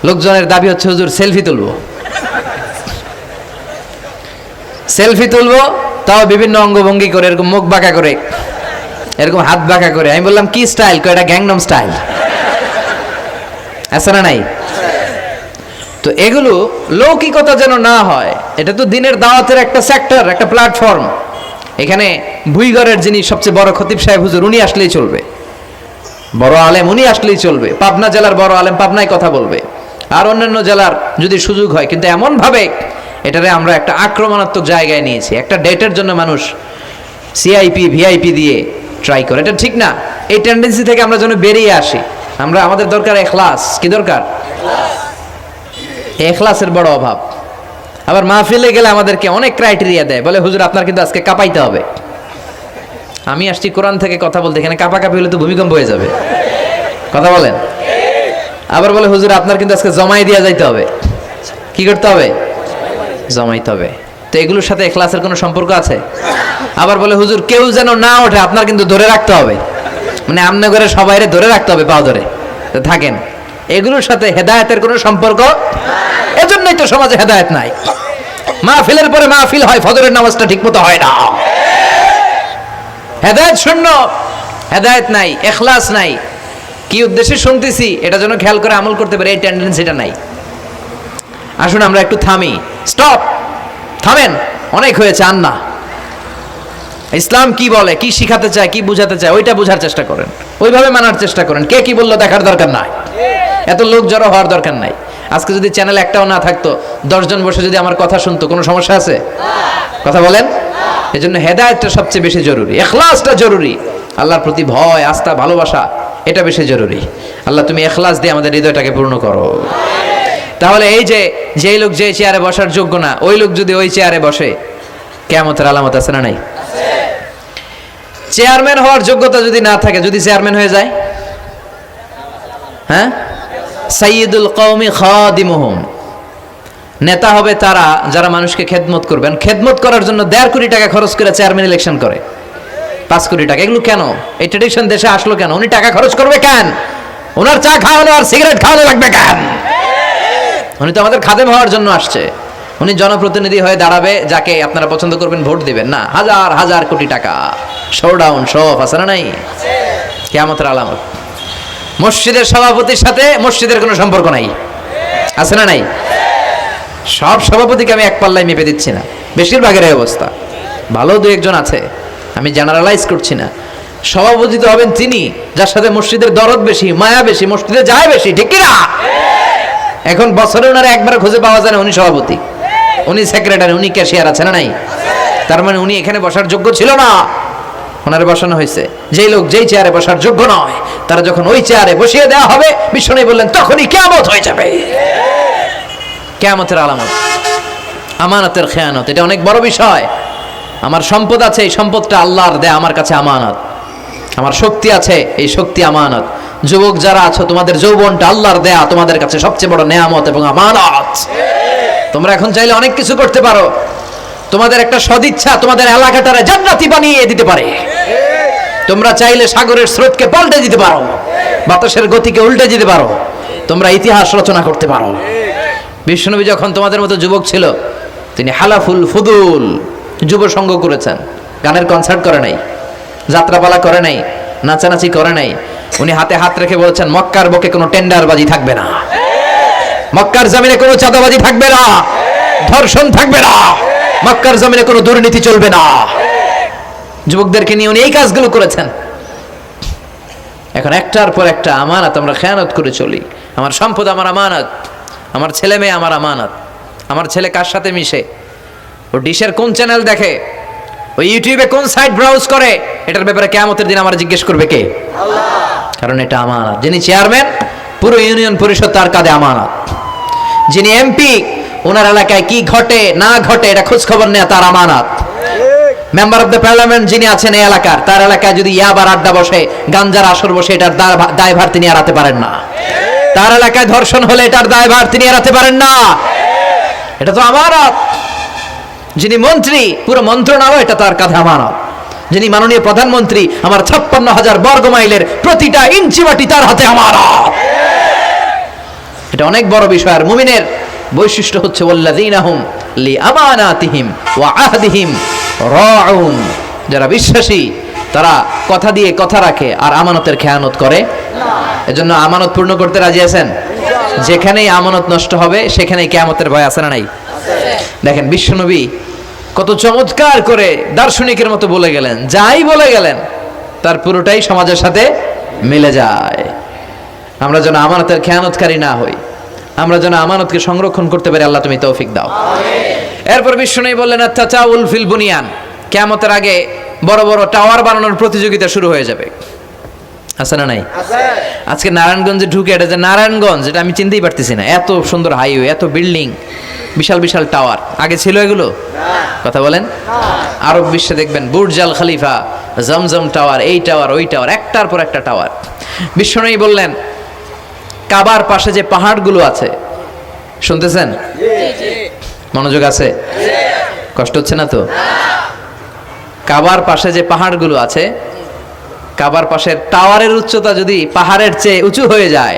লোকজনের দাবি হচ্ছে হুজুর সেলফি তুলবো, সেলফি তুলবো, তাও বিভিন্ন অঙ্গভঙ্গি করে, এরকম মুখ বাঁকা করে, এরকম হাত বাঁকা করে। আমি বললাম কি স্টাইল? কয় এটা গ্যাংনম স্টাইল। আছে না নাই? তো এগুলো লৌকিকতা যেন না হয়। এটা তো দিনের দাওয়াতের একটা সেক্টর, একটা প্ল্যাটফর্ম। এখানে ভুইগড়ের যিনি সবচেয়ে বড় খতিব সাহেব হুজুর, উনি আসলেই চলবে। বড় আলেম উনি আসলেই চলবে। পাবনা জেলার বড় আলেম পাবনায় কথা বলবে, আর অন্যান্য জেলার যদি সুযোগ হয়। কিন্তু এমন ভাবে এটারে আমরা একটা আক্রমণাত্মক জায়গায় নিয়েছি। একটা ডেটের জন্য মানুষ সিআইপি ভিআইপি দিয়ে ট্রাই করে, এটা ঠিক না। এই টেন্ডেন্সি থেকে আমরা যেন বেরিয়ে আসি। আমাদের দরকার ইখলাস। কি দরকার? ইখলাসের বড় অভাব। আবার মাহফিলে গেলে আমাদেরকে অনেক ক্রাইটেরিয়া দেয়, বলে হুজুর আপনার কিন্তু আজকে কাঁপাইতে হবে। আমি আসছি কোরআন থেকে কথা বলতে, এখানে কাঁপাকাঁপি হলে তো ভূমিকম্প হয়ে যাবে। কথা বলেন। আবার বলে হুজুর আপনার কিন্তু আজকে জমাই দিয়ে যাইতে হবে। কি করতে হবে? জমাইতে হবে। তো এগুলোর সাথে ইখলাসের কোনো সম্পর্ক আছে? আবার বলে হুজুর কেউ যেন না ওঠে, আপনার কিন্তু ধরে রাখতে হবে, মানে আমনে করে সবাইরে ধরে রাখতে হবে, পাও ধরে থাকেন। এগুলোর সাথে হেদায়েতের কোনো সম্পর্ক। এজন্যই তো সমাজে হেদায়েত নাই। মাহফিলের পরে মাহফিল হয়, ফজরের নামাজটা ঠিকমতো হয় না। হেদায়েত শূন্য, হেদায়েত নাই, ইখলাস নাই। কি উদ্দেশ্যে শুনতেছি এটা যেন খেয়াল করে আমল করতে পারে, এই টেন্ডেন্সিটা নাই। আসুন আমরা একটু থামি। স্টপ, থামেন, অনেক হয়েছে। আন্না ইসলাম কি বলে, কি শিখাতে চায়, কি বুঝাতে চায়, ওইটা বোঝার চেষ্টা করেন, ওইভাবে মানার চেষ্টা করেন। কে কি বললো দেখার দরকার নাই, এত লোক জড়ো হওয়ার দরকার নাই। আজকে যদি চ্যানেল একটাও না থাকতো, 10 জন বসে যদি আমার কথা শুনতো, কোনো সমস্যা আছে? কথা বলেন। এজন্য হেদায়েতটা সবচেয়ে বেশি জরুরি, ইখলাসটা জরুরি। আল্লাহর প্রতি ভয়, আস্থা, ভালোবাসা, এটা বেশি জরুরি। আল্লাহ তুমি ইখলাস দিয়ে আমাদের হৃদয়টাকে পূর্ণ করো। তাহলে এই যে লোক যে চেয়ারে বসার যোগ্য না, ওই লোক যদি ওই চেয়ারে বসে, কিয়ামতের আলামত আছে না নাই? চেয়ারম্যান হওয়ার যোগ্যতা যদি না থাকে, যদি চেয়ারম্যান হয়ে যায়, হ্যাঁ, সাইয়্যিদুল কওমি খাদিমুহুম, নেতা হবে তারা যারা মানুষকে খেদমত করবেন। খেদমত করার জন্য 1.5 কোটি টাকা খরচ করে চেয়ারম্যান ইলেকশন করে, 5 কোটি টাকা। এগুলো কেন? এই ট্রেডিশন দেশে আসলো কেন? উনি টাকা খরচ করবে কেন? ওনার চা খাওয়ানো আর সিগারেট খাওয়ানো লাগবে কেন? উনি তো আমাদের খাদেম হওয়ার জন্য আসছে। উনি জনপ্রতিনিধি হয়ে দাঁড়াবে, যাকে আপনারা পছন্দ করবেন ভোট দিবেন না। হাজার হাজার কোটি টাকা, শোডাউন, শো অফ আছে না নাই? কিয়ামতের আলামত। মসজিদের সভাপতির সাথে মসজিদের কোনো সম্পর্ক নাই, আছে না নাই? সব সভাপতিকে আমি এক পাল্লায় মেপে দিচ্ছি না, বেশিরভাগের এই অবস্থা। ভালো দু একজন আছে, আমি জেনারেলাইজ করছি না। সভাপতি তো হবেন তিনি যার সাথে মসজিদের দরদ বেশি, মায়া বেশি, মসজিদে যায় বেশি, ঠিক কিনা? এখন বছরে ওনারা একবার খুঁজে পাওয়া যায় না উনি সভাপতি, উনি সেক্রেটারি, উনি ক্যাশিয়ার, আছে না নাই? তার মানে উনি এখানে বসার যোগ্য ছিল না, ওনারে বসানো হয়েছে। যেই লোক যেই চেয়ারে বসার যোগ্য নয়, তারা যখন ওই চেয়ারে বসিয়ে দেওয়া হবে, বিষ্ণু বললেন তখনই কিয়ামত হয়ে যাবে। কিয়ামতের আলামত আমানতের খেয়ানত, এটা অনেক বড় বিষয়। আমার সম্পদ আছে, এই সম্পদটা আল্লাহর দেয়া, আমার কাছে আমানত। আমার শক্তি আছে, এই শক্তি আমানত। যুবক যারা আছো, তোমাদের যৌবনটা আল্লাহর দেয়া, তোমাদের কাছে সবচেয়ে বড় নেয়ামত এবং আমানত। তোমরা এখন চাইলে অনেক কিছু করতে পারো। তোমাদের একটা সদিচ্ছা তোমাদের এলাকাটারে জান্নাতি বানিয়ে দিতে পারে। তোমরা চাইলে সাগরের স্রোতকে পাল্টে দিতে পারো, বাতাসের গতিকে উল্টে দিতে পারো, তোমরা ইতিহাস রচনা করতে পারো। বিশ্বনবী যখন তোমাদের মতো যুবক ছিল, তিনি হালাফুল ফুদুল যুব সঙ্গ করেছেন। গানের কনসার্ট করে নাই, যাত্রাপালা করে নাই, নাচানাচি করে নাই। উনি হাতে হাত রেখে বলেছেন, মক্কার বুকে কোনো টেন্ডারবাজি থাকবে না, মক্কার জমিনে কোনো চাঁদাবাজি থাকবে না, ধর্ষণ থাকবে না, মক্কার জমিনে কোনো দুর্নীতি চলবে না। যুবকদেরকে নিয়ে উনি এই কাজগুলো করেছেন। এখন একটার পর একটা আমানত আমরা খেয়ানত করে চলি। আমার সম্পদ আমার আমানত, আমার ছেলে মেয়ে আমার আমানত। আমার ছেলে কার সাথে মিশে, ও ডিশের কোন চ্যানেল দেখে, ও ইউটিউবে কোন সাইট ব্রাউজ করে, এটার ব্যাপারে কিয়ামতের দিন আমার জিজ্ঞেস করবে কে? আল্লাহ। কারণ এটা আমানত। যিনি চেয়ারম্যান, পুরো ইউনিয়ন পরিষদ তার কাঁধে আমানত। যিনি এমপি, ওনার এলাকায় কি ঘটে না ঘটে এটা খোঁজ খবর নেওয়া তার আমানত। মেম্বার অফ দ্য পার্লামেন্ট যিনি আছেন এই এলাকার, তার এলাকায় যদি ইয়াবার আড্ডা বসে, গাঞ্জার আসর বসে, এটার দায়ভার তিনি এড়াতে পারেন না। তার এলাকায় ধর্ষণ হলে এটার দায়ভার তিনি এড়াতে পারেন না। এটা তো আমানত। যিনি মন্ত্রী, পুরো মন্ত্রণালয় এটা তার কাঁধে আমানত। যিনি মাননীয় প্রধানমন্ত্রী, আমার 56,000 বর্গ মাইলের প্রতিটা ইঞ্চি মাটি তার হাতে আমানত। এটা অনেক বড় বিষয়। আর মুমিনের বৈশিষ্ট্য হচ্ছে ওয়াল্লাযীনা হুম লিআমানাতিহিম ওয়া আহদিহিম রাউন। যারা বিশ্বাসী তারা কথা দিয়ে কথা রাখে আর আমানতের খেয়ানত করে না। এজন্য আমানত পূর্ণ করতে রাজি আছেন? যেখানেই আমানত নষ্ট হবে সেখানেই কিয়ামতের ভয় আছে না নাই? দেখেন বিশ্বনবী কত চমৎকার করে দার্শনিকের মতো বলে গেলেন, যাই বলে গেলেন তার পুরোটাই সমাজের সাথে মিলে যায়। আমরা যেন আমানতের খেয়ানতকারী না হই, আমরা যেন আমানতকে সংরক্ষণ করতে পারি। আল্লাহ তুমি তৌফিক দাও। এরপর বিশ্বনবী বললেন আত-তাচাউল ফিল বুনিয়ান, কিয়ামতের আগে বড় বড় টাওয়ার বানানোর প্রতিযোগিতা শুরু হয়ে যাবে। আছে না নাই? আজকে নারায়ণগঞ্জে ঢুকে, এটা যে নারায়ণগঞ্জ এটা আমি চিনতেই পারতেছি না। এত সুন্দর হাইওয়ে, এত বিল্ডিং, বিশাল বিশাল টাওয়ার, আগে ছিল এগুলো? কথা বলেন। আরব বিশ্বে দেখবেন বুর্জ আল খলিফা, জমজম টাওয়ার, এই টাওয়ার ওই টাওয়ার, একটার পর একটা টাওয়ার। বিশ্বনবী বললেন কাবার পাশে যে পাহাড়গুলো আছে, শুনতেছেন? মনোযোগ আছে? কষ্ট হচ্ছে না তো? কাবার পাশে যে পাহাড়গুলো আছে, কাবার পাশের টাওয়ারের উচ্চতা যদি পাহাড়ের চেয়ে উঁচু হয়ে যায়,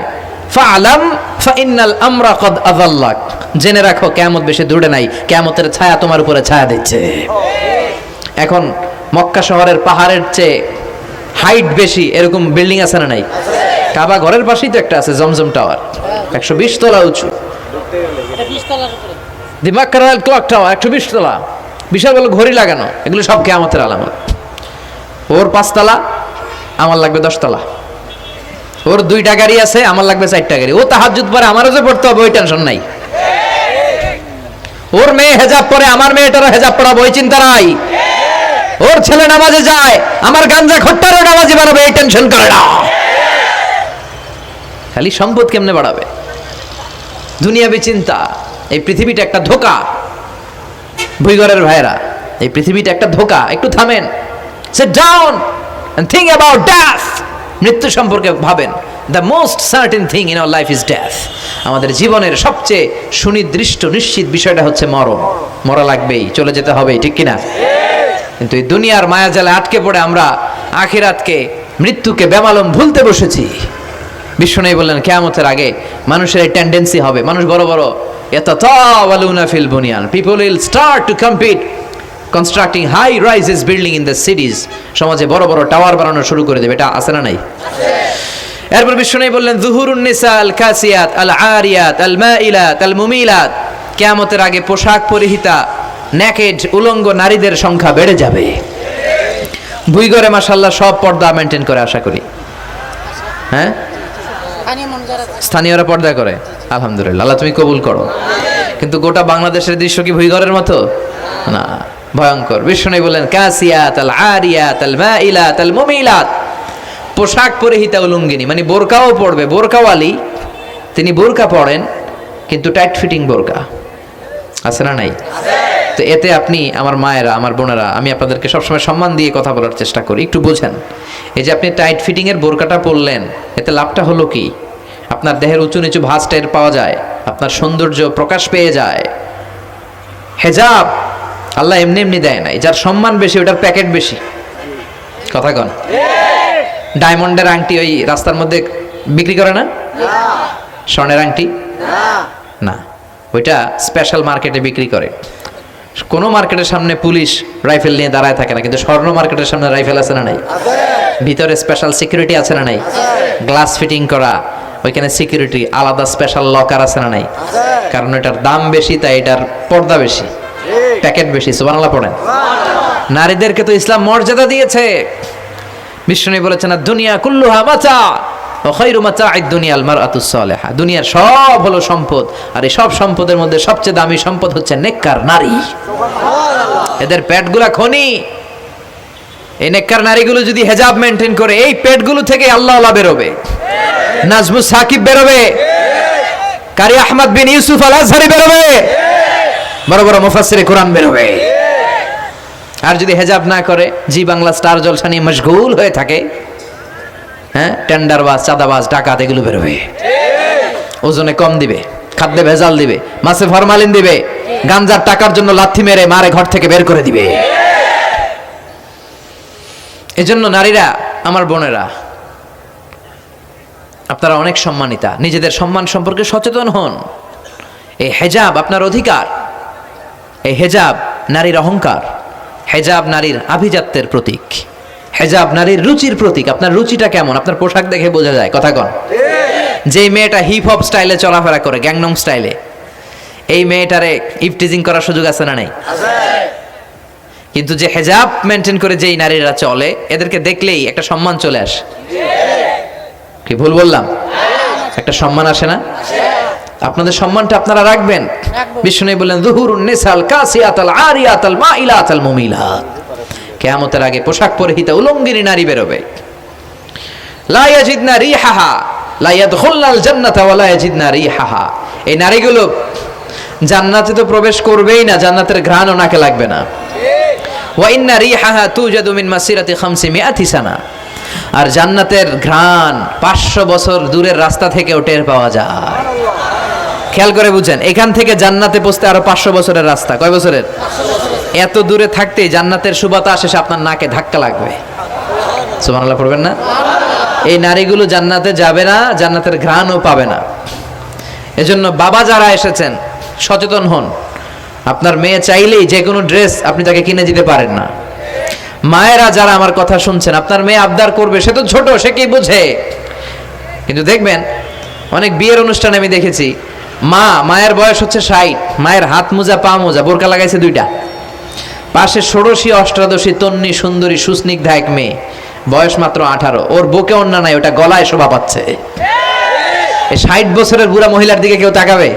ফাআলাম ফাইন্নাল আমরা কদ আযাল্লাক, জেনে রাখো কিয়ামত বেশি দূরে নাই, কিয়ামতের ছায়া তোমার উপরে ছায়া দিচ্ছে। এখন মক্কা শহরের পাহাড়ের চেয়ে হাইট বেশি এরকম বিল্ডিং আছে না নাই? কাবা ঘরের পাশেই তো একটা আছে, জমজম টাওয়ার, 120 তলা উঁচু। দি মক্কার ক্লক টাওয়ার 120 তলা, বিশাল বড় ঘড়ি লাগানো। এগুলো সব কিয়ামতের আলামত। ওর 5 তলা, আমার লাগবে 10 তলা। ওর 2টা গাড়ি আছে, আমার লাগবে 4টা গাড়ি। ও তাহাজ্জুদ পরে আমারও যে পড়তে হবে ওই টেনশন নাই। ওর মেয়ে হেজাব পরে, আমার মেয়েটারও হেজাব পরাবো ওই চিন্তা নাই। ওর ছেলে নামাজে যায়, আমার গাঞ্জা খট্টারও নামাজি বানাবে এই টেনশন করে না। খালি সম্পদ কেমনে বাড়াবে, দুনিয়াবি চিন্তা। এই পৃথিবীটা একটা ধোঁকা। ভুইগরের ভাইরা, এই পৃথিবীটা একটা ধোঁকা। একটু থামেন, sit down and think about death. মৃত্যু সম্পর্কে ভাবেন। The most certain thing in our life is death. আমাদের জীবনের সবচেয়ে সুনির্দিষ্ট নিশ্চিত বিষয়টা হচ্ছে মরণ। মরা লাগবেই, চলে যেতে হবেই, ঠিক কিনা? কিন্তু এই দুনিয়ার মায়াজালে আটকে পড়ে আমরা আখিরাতকে, মৃত্যুকে বেমালুম ভুলতে বসেছি। বিশ্বনবী বললেন কিয়ামতের আগে মানুষের এই টেন্ডেন্সি হবে, মানুষ বড় বড় ইয়াতাতাওয়ালুনা ফিল বুনিয়ান, people will start to compete constructing high rises building in the cities. সমাজে বড় বড় টাওয়ার বানানো শুরু করে দেবে। এটা আছে না নাই? এরপর বিশ্বনবী বললেন যুহুরুন নিসা আল কাসিয়াত আল আরিয়াত আল মাইলাত আল মুমিলাত, কিয়ামতের আগে পোশাক পরিহিতা নেকেড উলঙ্গ নারীদের সংখ্যা বেড়ে যাবে। ভুইগরে মাশাআল্লাহ সব পর্দা মেনটেন করে, আশা করি। হ্যাঁ, স্থানীয়রা পর্দা করে, আলহামদুলিল্লাহ, আল্লাহ তুমি কবুল করো। কিন্তু গোটা বাংলাদেশের দৃশ্য কি ভুইগরের মতো? না, ভয়ঙ্কর। বিশ্বনবী বললেন কাসিয়াত আল আরিয়াত আল মাইলাত আল মুমিলাত, পোশাক পরিহিতা উলঙ্গিনী, মানে বোরকাও পড়বে, বোরকাওয়ালি। তিনি বোরকা পড়েন কিন্তু টাইট ফিটিং বোরকা, আছে না নাই? তো এতে আপনি, আমার মায়েরা, আমার বোনেরা, আমি আপনাদেরকে সবসময় সম্মান দিয়ে কথা বলার চেষ্টা করি, একটু বোঝেন। এই যে আপনি টাইট ফিটিং এর বোরকাটা পরলেন, এতে লাভটা হলো কি? আপনার দেহের উঁচু নিচু ভাঁজ টের পাওয়া যায়, আপনার সৌন্দর্য প্রকাশ পেয়ে যায়। হেজাব আল্লাহ এমনি এমনি দেয় নাই। যার সম্মান বেশি ওটার প্যাকেট বেশি, কথা কন। ডায়মন্ডের আংটি ওই রাস্তার মধ্যে বিক্রি করে না? স্বর্ণের আংটি না, ওইটা স্পেশাল মার্কেটে বিক্রি করে। কোনো মার্কেটের সামনে পুলিশ রাইফেল নিয়ে দাঁড়ায় থাকে না, কিন্তু স্বর্ণ মার্কেটের সামনে রাইফেল আছে না নাই? ভিতরে স্পেশাল সিকিউরিটি আছে না নাই? গ্লাস ফিটিং করা, ওইখানে সিকিউরিটি আলাদা, স্পেশাল লকার আছে না নাই? কারণ এটার দাম বেশি, তাই এটার পর্দা বেশি, প্যাকেট বেশি। সুবহানাল্লাহ পড়েন। নারীদেরকে তো ইসলাম মর্যাদা দিয়েছে। বিশ্বনবী বলেছেন দুনিয়া কুল্লুহা মাতা ওয়া খায়রু মাতা'আদ দুনিয়াল মারআতুস সালিহা। দুনিয়ার সব হলো সম্পদ, আর এই সব সম্পদের মধ্যে সবচেয়ে দামি সম্পদ হচ্ছে নেককার নারী। সুবহানাল্লাহ। এদের পেটগুলা খনি। এই নেককার নারীগুলো যদি হেজাব মেইনটেইন করে, এই পেটগুলো থেকে আল্লাহ আল্লাহ বেরোবে, নাজমুস সাকিব বেরোবে, কারি আহমদ বিন ইউসুফ আল আজহারি বেরোবে, বড় বড় মুফাসসিরে কোরআন বেরোবে। আর যদি হেজাব না করে, জি বাংলা স্টার জলসা নিয়ে মশগুল হয়ে থাকে, হ্যাঁ, টেন্ডারবাজ, চাঁদাবাজ, ডাকাত, এগুলো বেরোবে। ওজনে কম দিবে, খাদ্যে ভেজাল দিবে, মাছে ফরমালিন দিবে, গাঞ্জার টাকার জন্য লাথি মেরে মারে ঘর থেকে বের করে দিবে। এজন্য নারীরা, আমার বোনেরা, আপনারা অনেক সম্মানিতা, নিজেদের সম্মান সম্পর্কে সচেতন হন। এই হেজাব আপনার অধিকার। এই হেজাব নারীর অহংকার। হেজাব নারীর আভিজাত্যের প্রতীক। হেজাব নারীর রুচির প্রতীক। আপনার রুচিটা কেমন আপনার পোশাক দেখে বোঝা যায়, কথা কন। যে মেয়েটা হিপ হপ স্টাইলে চলাফেরা করে, গ্যাংনম স্টাইলে, এই মেয়েটারে ইফটিজিং করার সুযোগ আছে না নাই? কিন্তু যে হেজাব মেনটেন করে যেই নারীরা চলে, এদেরকে দেখলেই একটা সম্মান চলে আসে। কি ভুল বললাম? একটা সম্মান আসে না? আপনাদের সম্মানটা আপনারা রাখবেন। বিষ্ণু বললেন যুহুরুন নিসাল কাসিয়াতাল আরিয়াতাল মাইলাতাল মুমিলাত, কিয়ামতের আগে পোশাক পরিহিতা উলঙ্গিনী নারী বেরোবে। লা ইয়াজিদনা রিহাহা লা ইয়াদখুলনাল জান্নাতা ওয়া লা ইয়াজিদনা রিহাহা। এই নারীগুলো জান্নাতে তো প্রবেশ করবেই না, জান্নাতের ঘ্রাণও নাকে লাগবে না। ওয়া ইন্না রিহাহা তুজাদু মিন মাসিরাতি 500 সানা। আর জান্নাতের ঘ্রাণ 500 বছর দূরের রাস্তা থেকেও টের পাওয়া যায়। খেয়াল করে বুঝেন, এখান থেকে জান্নাতে পৌঁছতে আরো 500 বছরের রাস্তা। কয় বছরের? এত দূরে থাকতেই জান্নাতের সুবাতাস এসে আপনার নাকে ধাক্কা লাগবে। সুবহানাল্লাহ পড়বেন না? এই নারীগুলো জান্নাতে যাবে না, জান্নাতের ঘ্রাণও পাবে না। এজন্য বাবা যারা এসেছেন, সচেতন হন। আপনার মেয়ে চাইলেই যে কোনো ড্রেস আপনি তাকে কিনে দিতে পারেন না। মায়েরা যারা আমার কথা শুনছেন, আপনার মেয়ে আবদার করবে, সে তো ছোট, সে কি বুঝে। কিন্তু দেখবেন অনেক বিয়ের অনুষ্ঠানে আমি দেখেছি, মায়ের বয়স হচ্ছে 60, মায়ের হাত মোজা, পা মোজা, বোরকা লাগাইছে 2টা, পাশে ষোড়শী অষ্টাদশী তন্নি সুন্দরী সুস্নিগ্ধা এক মেয়ে, বয়স মাত্র 18, ওর বুকে ওন্না নাই, ওটা গলায় শোভা পাচ্ছে। এই 60 বছরের বুড়া মহিলার দিকে কেউ তাকাবে?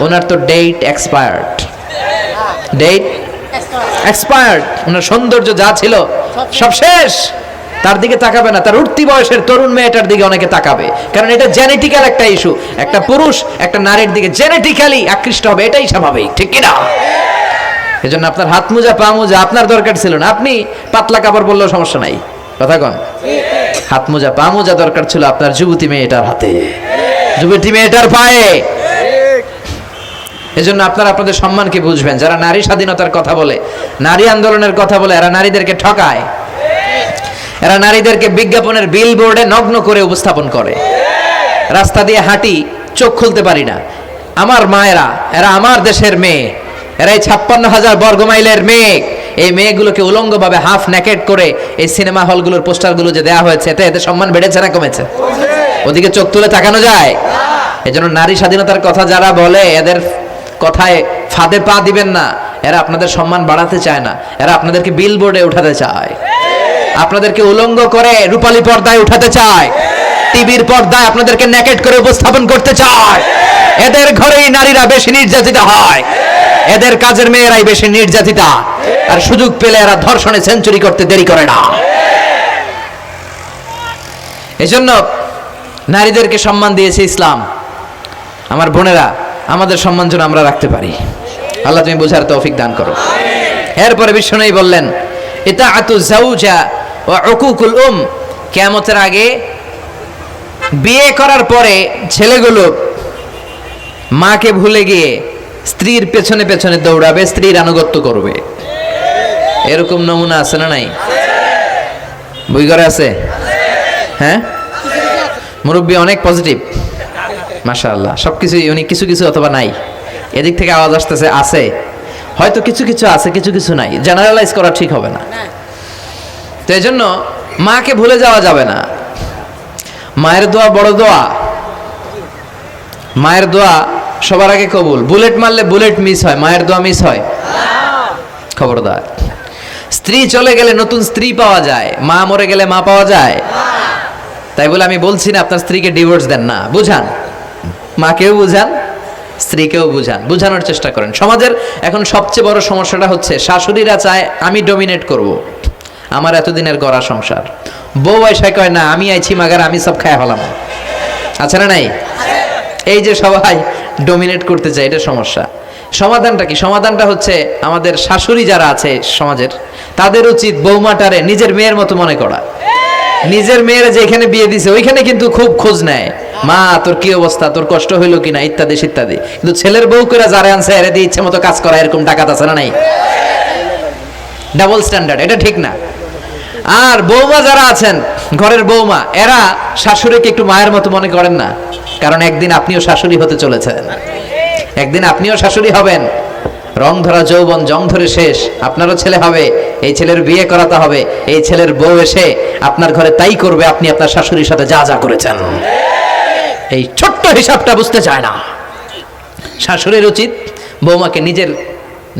ওনার তো ডেট এক্সপায়ার্ড, ডেট এক্সপায়ার্ড। ওনার সৌন্দর্য যা ছিল সব শেষ। তার দিকে তাকাবে না, তার উঠতি বয়সের তরুণ মেয়েটার দিকে অনেকে তাকাবে, কারণ এটা জেনেটিক্যাল একটা ইস্যু। একটা পুরুষ একটা নারীর দিকে জেনেটিক্যালি আকৃষ্ট হবে, এটাই স্বাভাবিক, ঠিক কিনা? এজন্য আপনার হাত মোজা পা মোজা আপনার দরকার ছিল না, আপনি পাতলা কাপড় পরলেও সমস্যা নাই, কথা কন। হাত মোজা পা মোজা দরকার ছিল আপনার যুবতী মেয়েটার হাতে, যুবতী মেয়েটার পায়ে। এজন্য আপনারা আপনাদের সম্মানকে বুঝবেন। যারা নারী স্বাধীনতার কথা বলে, নারী আন্দোলনের কথা বলে, এরা নারীদেরকে ঠকায়, এরা নারীদেরকে বিজ্ঞাপনের বিলবোর্ডে নগ্ন করে উপস্থাপন করে। রাস্তা দিয়ে হাঁটি, চোখ খুলতে পারি না, আমার মায়েরা, এরা আমার দেশের মেয়ে, এরা এই 56,000 বর্গমাইলের মেয়ে। এই মেয়েগুলোকে উলঙ্গভাবে হাফ নেকেড করে এই সিনেমা হলগুলোর পোস্টারগুলো যে দেওয়া হয়েছে, এতে এতে সম্মান বেড়েছে না কমেছে? ওদিকে চোখ তুলে তাকানো যায়? এজন্য নারী স্বাধীনতার কথা যারা বলে, এদের কথায় ফাঁদে পা দিবেন না। এরা আপনাদের সম্মান বাড়াতে চায় না, এরা আপনাদেরকে বিলবোর্ডে উঠাতে চায়, আপনাদেরকে উলঙ্গ করে রূপালী পর্দায় উঠাতে চায়, টিভির পর্দায় আপনাদেরকে নেকেড করে উপস্থাপন করতে চায়। এদের ঘরেই নারীরা বেশি নির্যাতিত হয়, এদের কাজের মেয়েরাই বেশি নির্যাতিতা, আর সুযোগ পেলে এরা ধর্ষণে সেঞ্চুরি করতে দেরি করে না। এজন্য নারীদেরকে সম্মান দিয়েছে ইসলাম। আমার বোনেরা, আমাদের সম্মান যেন আমরা রাখতে পারি। আল্লাহ তুমি বোঝার তৌফিক দান করো। এরপরে বিশ্বনবী বললেন, ইতাআতু যাওজা ওয়া উকুকুল কিয়ামতের আগে বিয়ে করার পরে ছেলেগুলো মাকে ভুলে গিয়ে স্ত্রীর পেছনে পেছনে দৌড়াবে, স্ত্রীর আনুগত্য করবে। এরকম নমুনা আছে না নাই? বই ঘরে আছে? হ্যাঁ, মুরব্বী অনেক পজিটিভ, মাশাআল্লাহ। সবকিছুই উনি কিছু কিছু অথবা নাই, এদিক থেকে আওয়াজ আসতেছে আছে, হয়তো কিছু কিছু আছে, কিছু কিছু নাই, জেনারেলাইজ করা ঠিক হবে না। তো এই জন্য মাকে ভুলে যাওয়া যাবে না। মায়ের দোয়া বড় দোয়া, মায়ের দোয়া সবার আগে কবুল। বুলেট মারলে বুলেট মিস হয়, মায়ের দোয়া মিস হয়? খবরদার। স্ত্রী চলে গেলে নতুন স্ত্রী পাওয়া যায়, মা মরে গেলে মা পাওয়া যায়? তাই বলে আমি বলছি না আপনার স্ত্রীকে ডিভোর্স দেন না, বুঝান, মাকেও বুঝান, স্ত্রীকেও বুঝান, বুঝানোর চেষ্টা করেন। সমাজের এখন সবচেয়ে বড় সমস্যাটা হচ্ছে শাশুড়িরা চায় আমি ডমিনেট করব, আমার এতদিনের গড়া সংসার। বউ আইসায় কয় না আমি আইছি মাগার আমি সব খায় হলাম, আছে না নাই? এই যে সবাই ডমিনেট করতে চায়, এটা সমস্যা। সমাধানটা কি? সমাধানটা হচ্ছে আমাদের শাশুড়ি যারা আছে সমাজের, তাদের উচিত বৌমাটারে নিজের মেয়ের মতো মনে করা। নিজের মেয়ের যেখানে বিয়ে দিছে ওইখানে কিন্তু খুব খোঁজ নেয়, মা তোর কি অবস্থা, তোর কষ্ট হইলো কিনা, ইত্যাদি ইত্যাদি। কিন্তু ছেলের বউ করে যারা আনছে এর দিয়ে ইচ্ছে মতো কাজ করা, এরকম ডাকাত আছে না নাই? ডাবল স্ট্যান্ডার্ড, এটা ঠিক না। আর বৌমা যারা আছেন, ঘরের বৌমা, এরা শাশুড়িকে একটু মায়ের মতো মনে করেন না, কারণ একদিন আপনিও শাশুড়ি হতে চলেছেন, একদিন আপনিও শাশুড়ি হবেন। রং ধরা যৌবন জং ধরে শেষ, আপনারও ছেলে হবে, এই ছেলের বিয়ে করাতে হবে, এই ছেলের বউ এসে আপনার ঘরে তাই করবে আপনি আপনার শাশুড়ির সাথে যা যা করেছেন। এই ছোট্ট হিসাবটা বুঝতে চায় না। শাশুড়ির উচিত বৌমাকে নিজের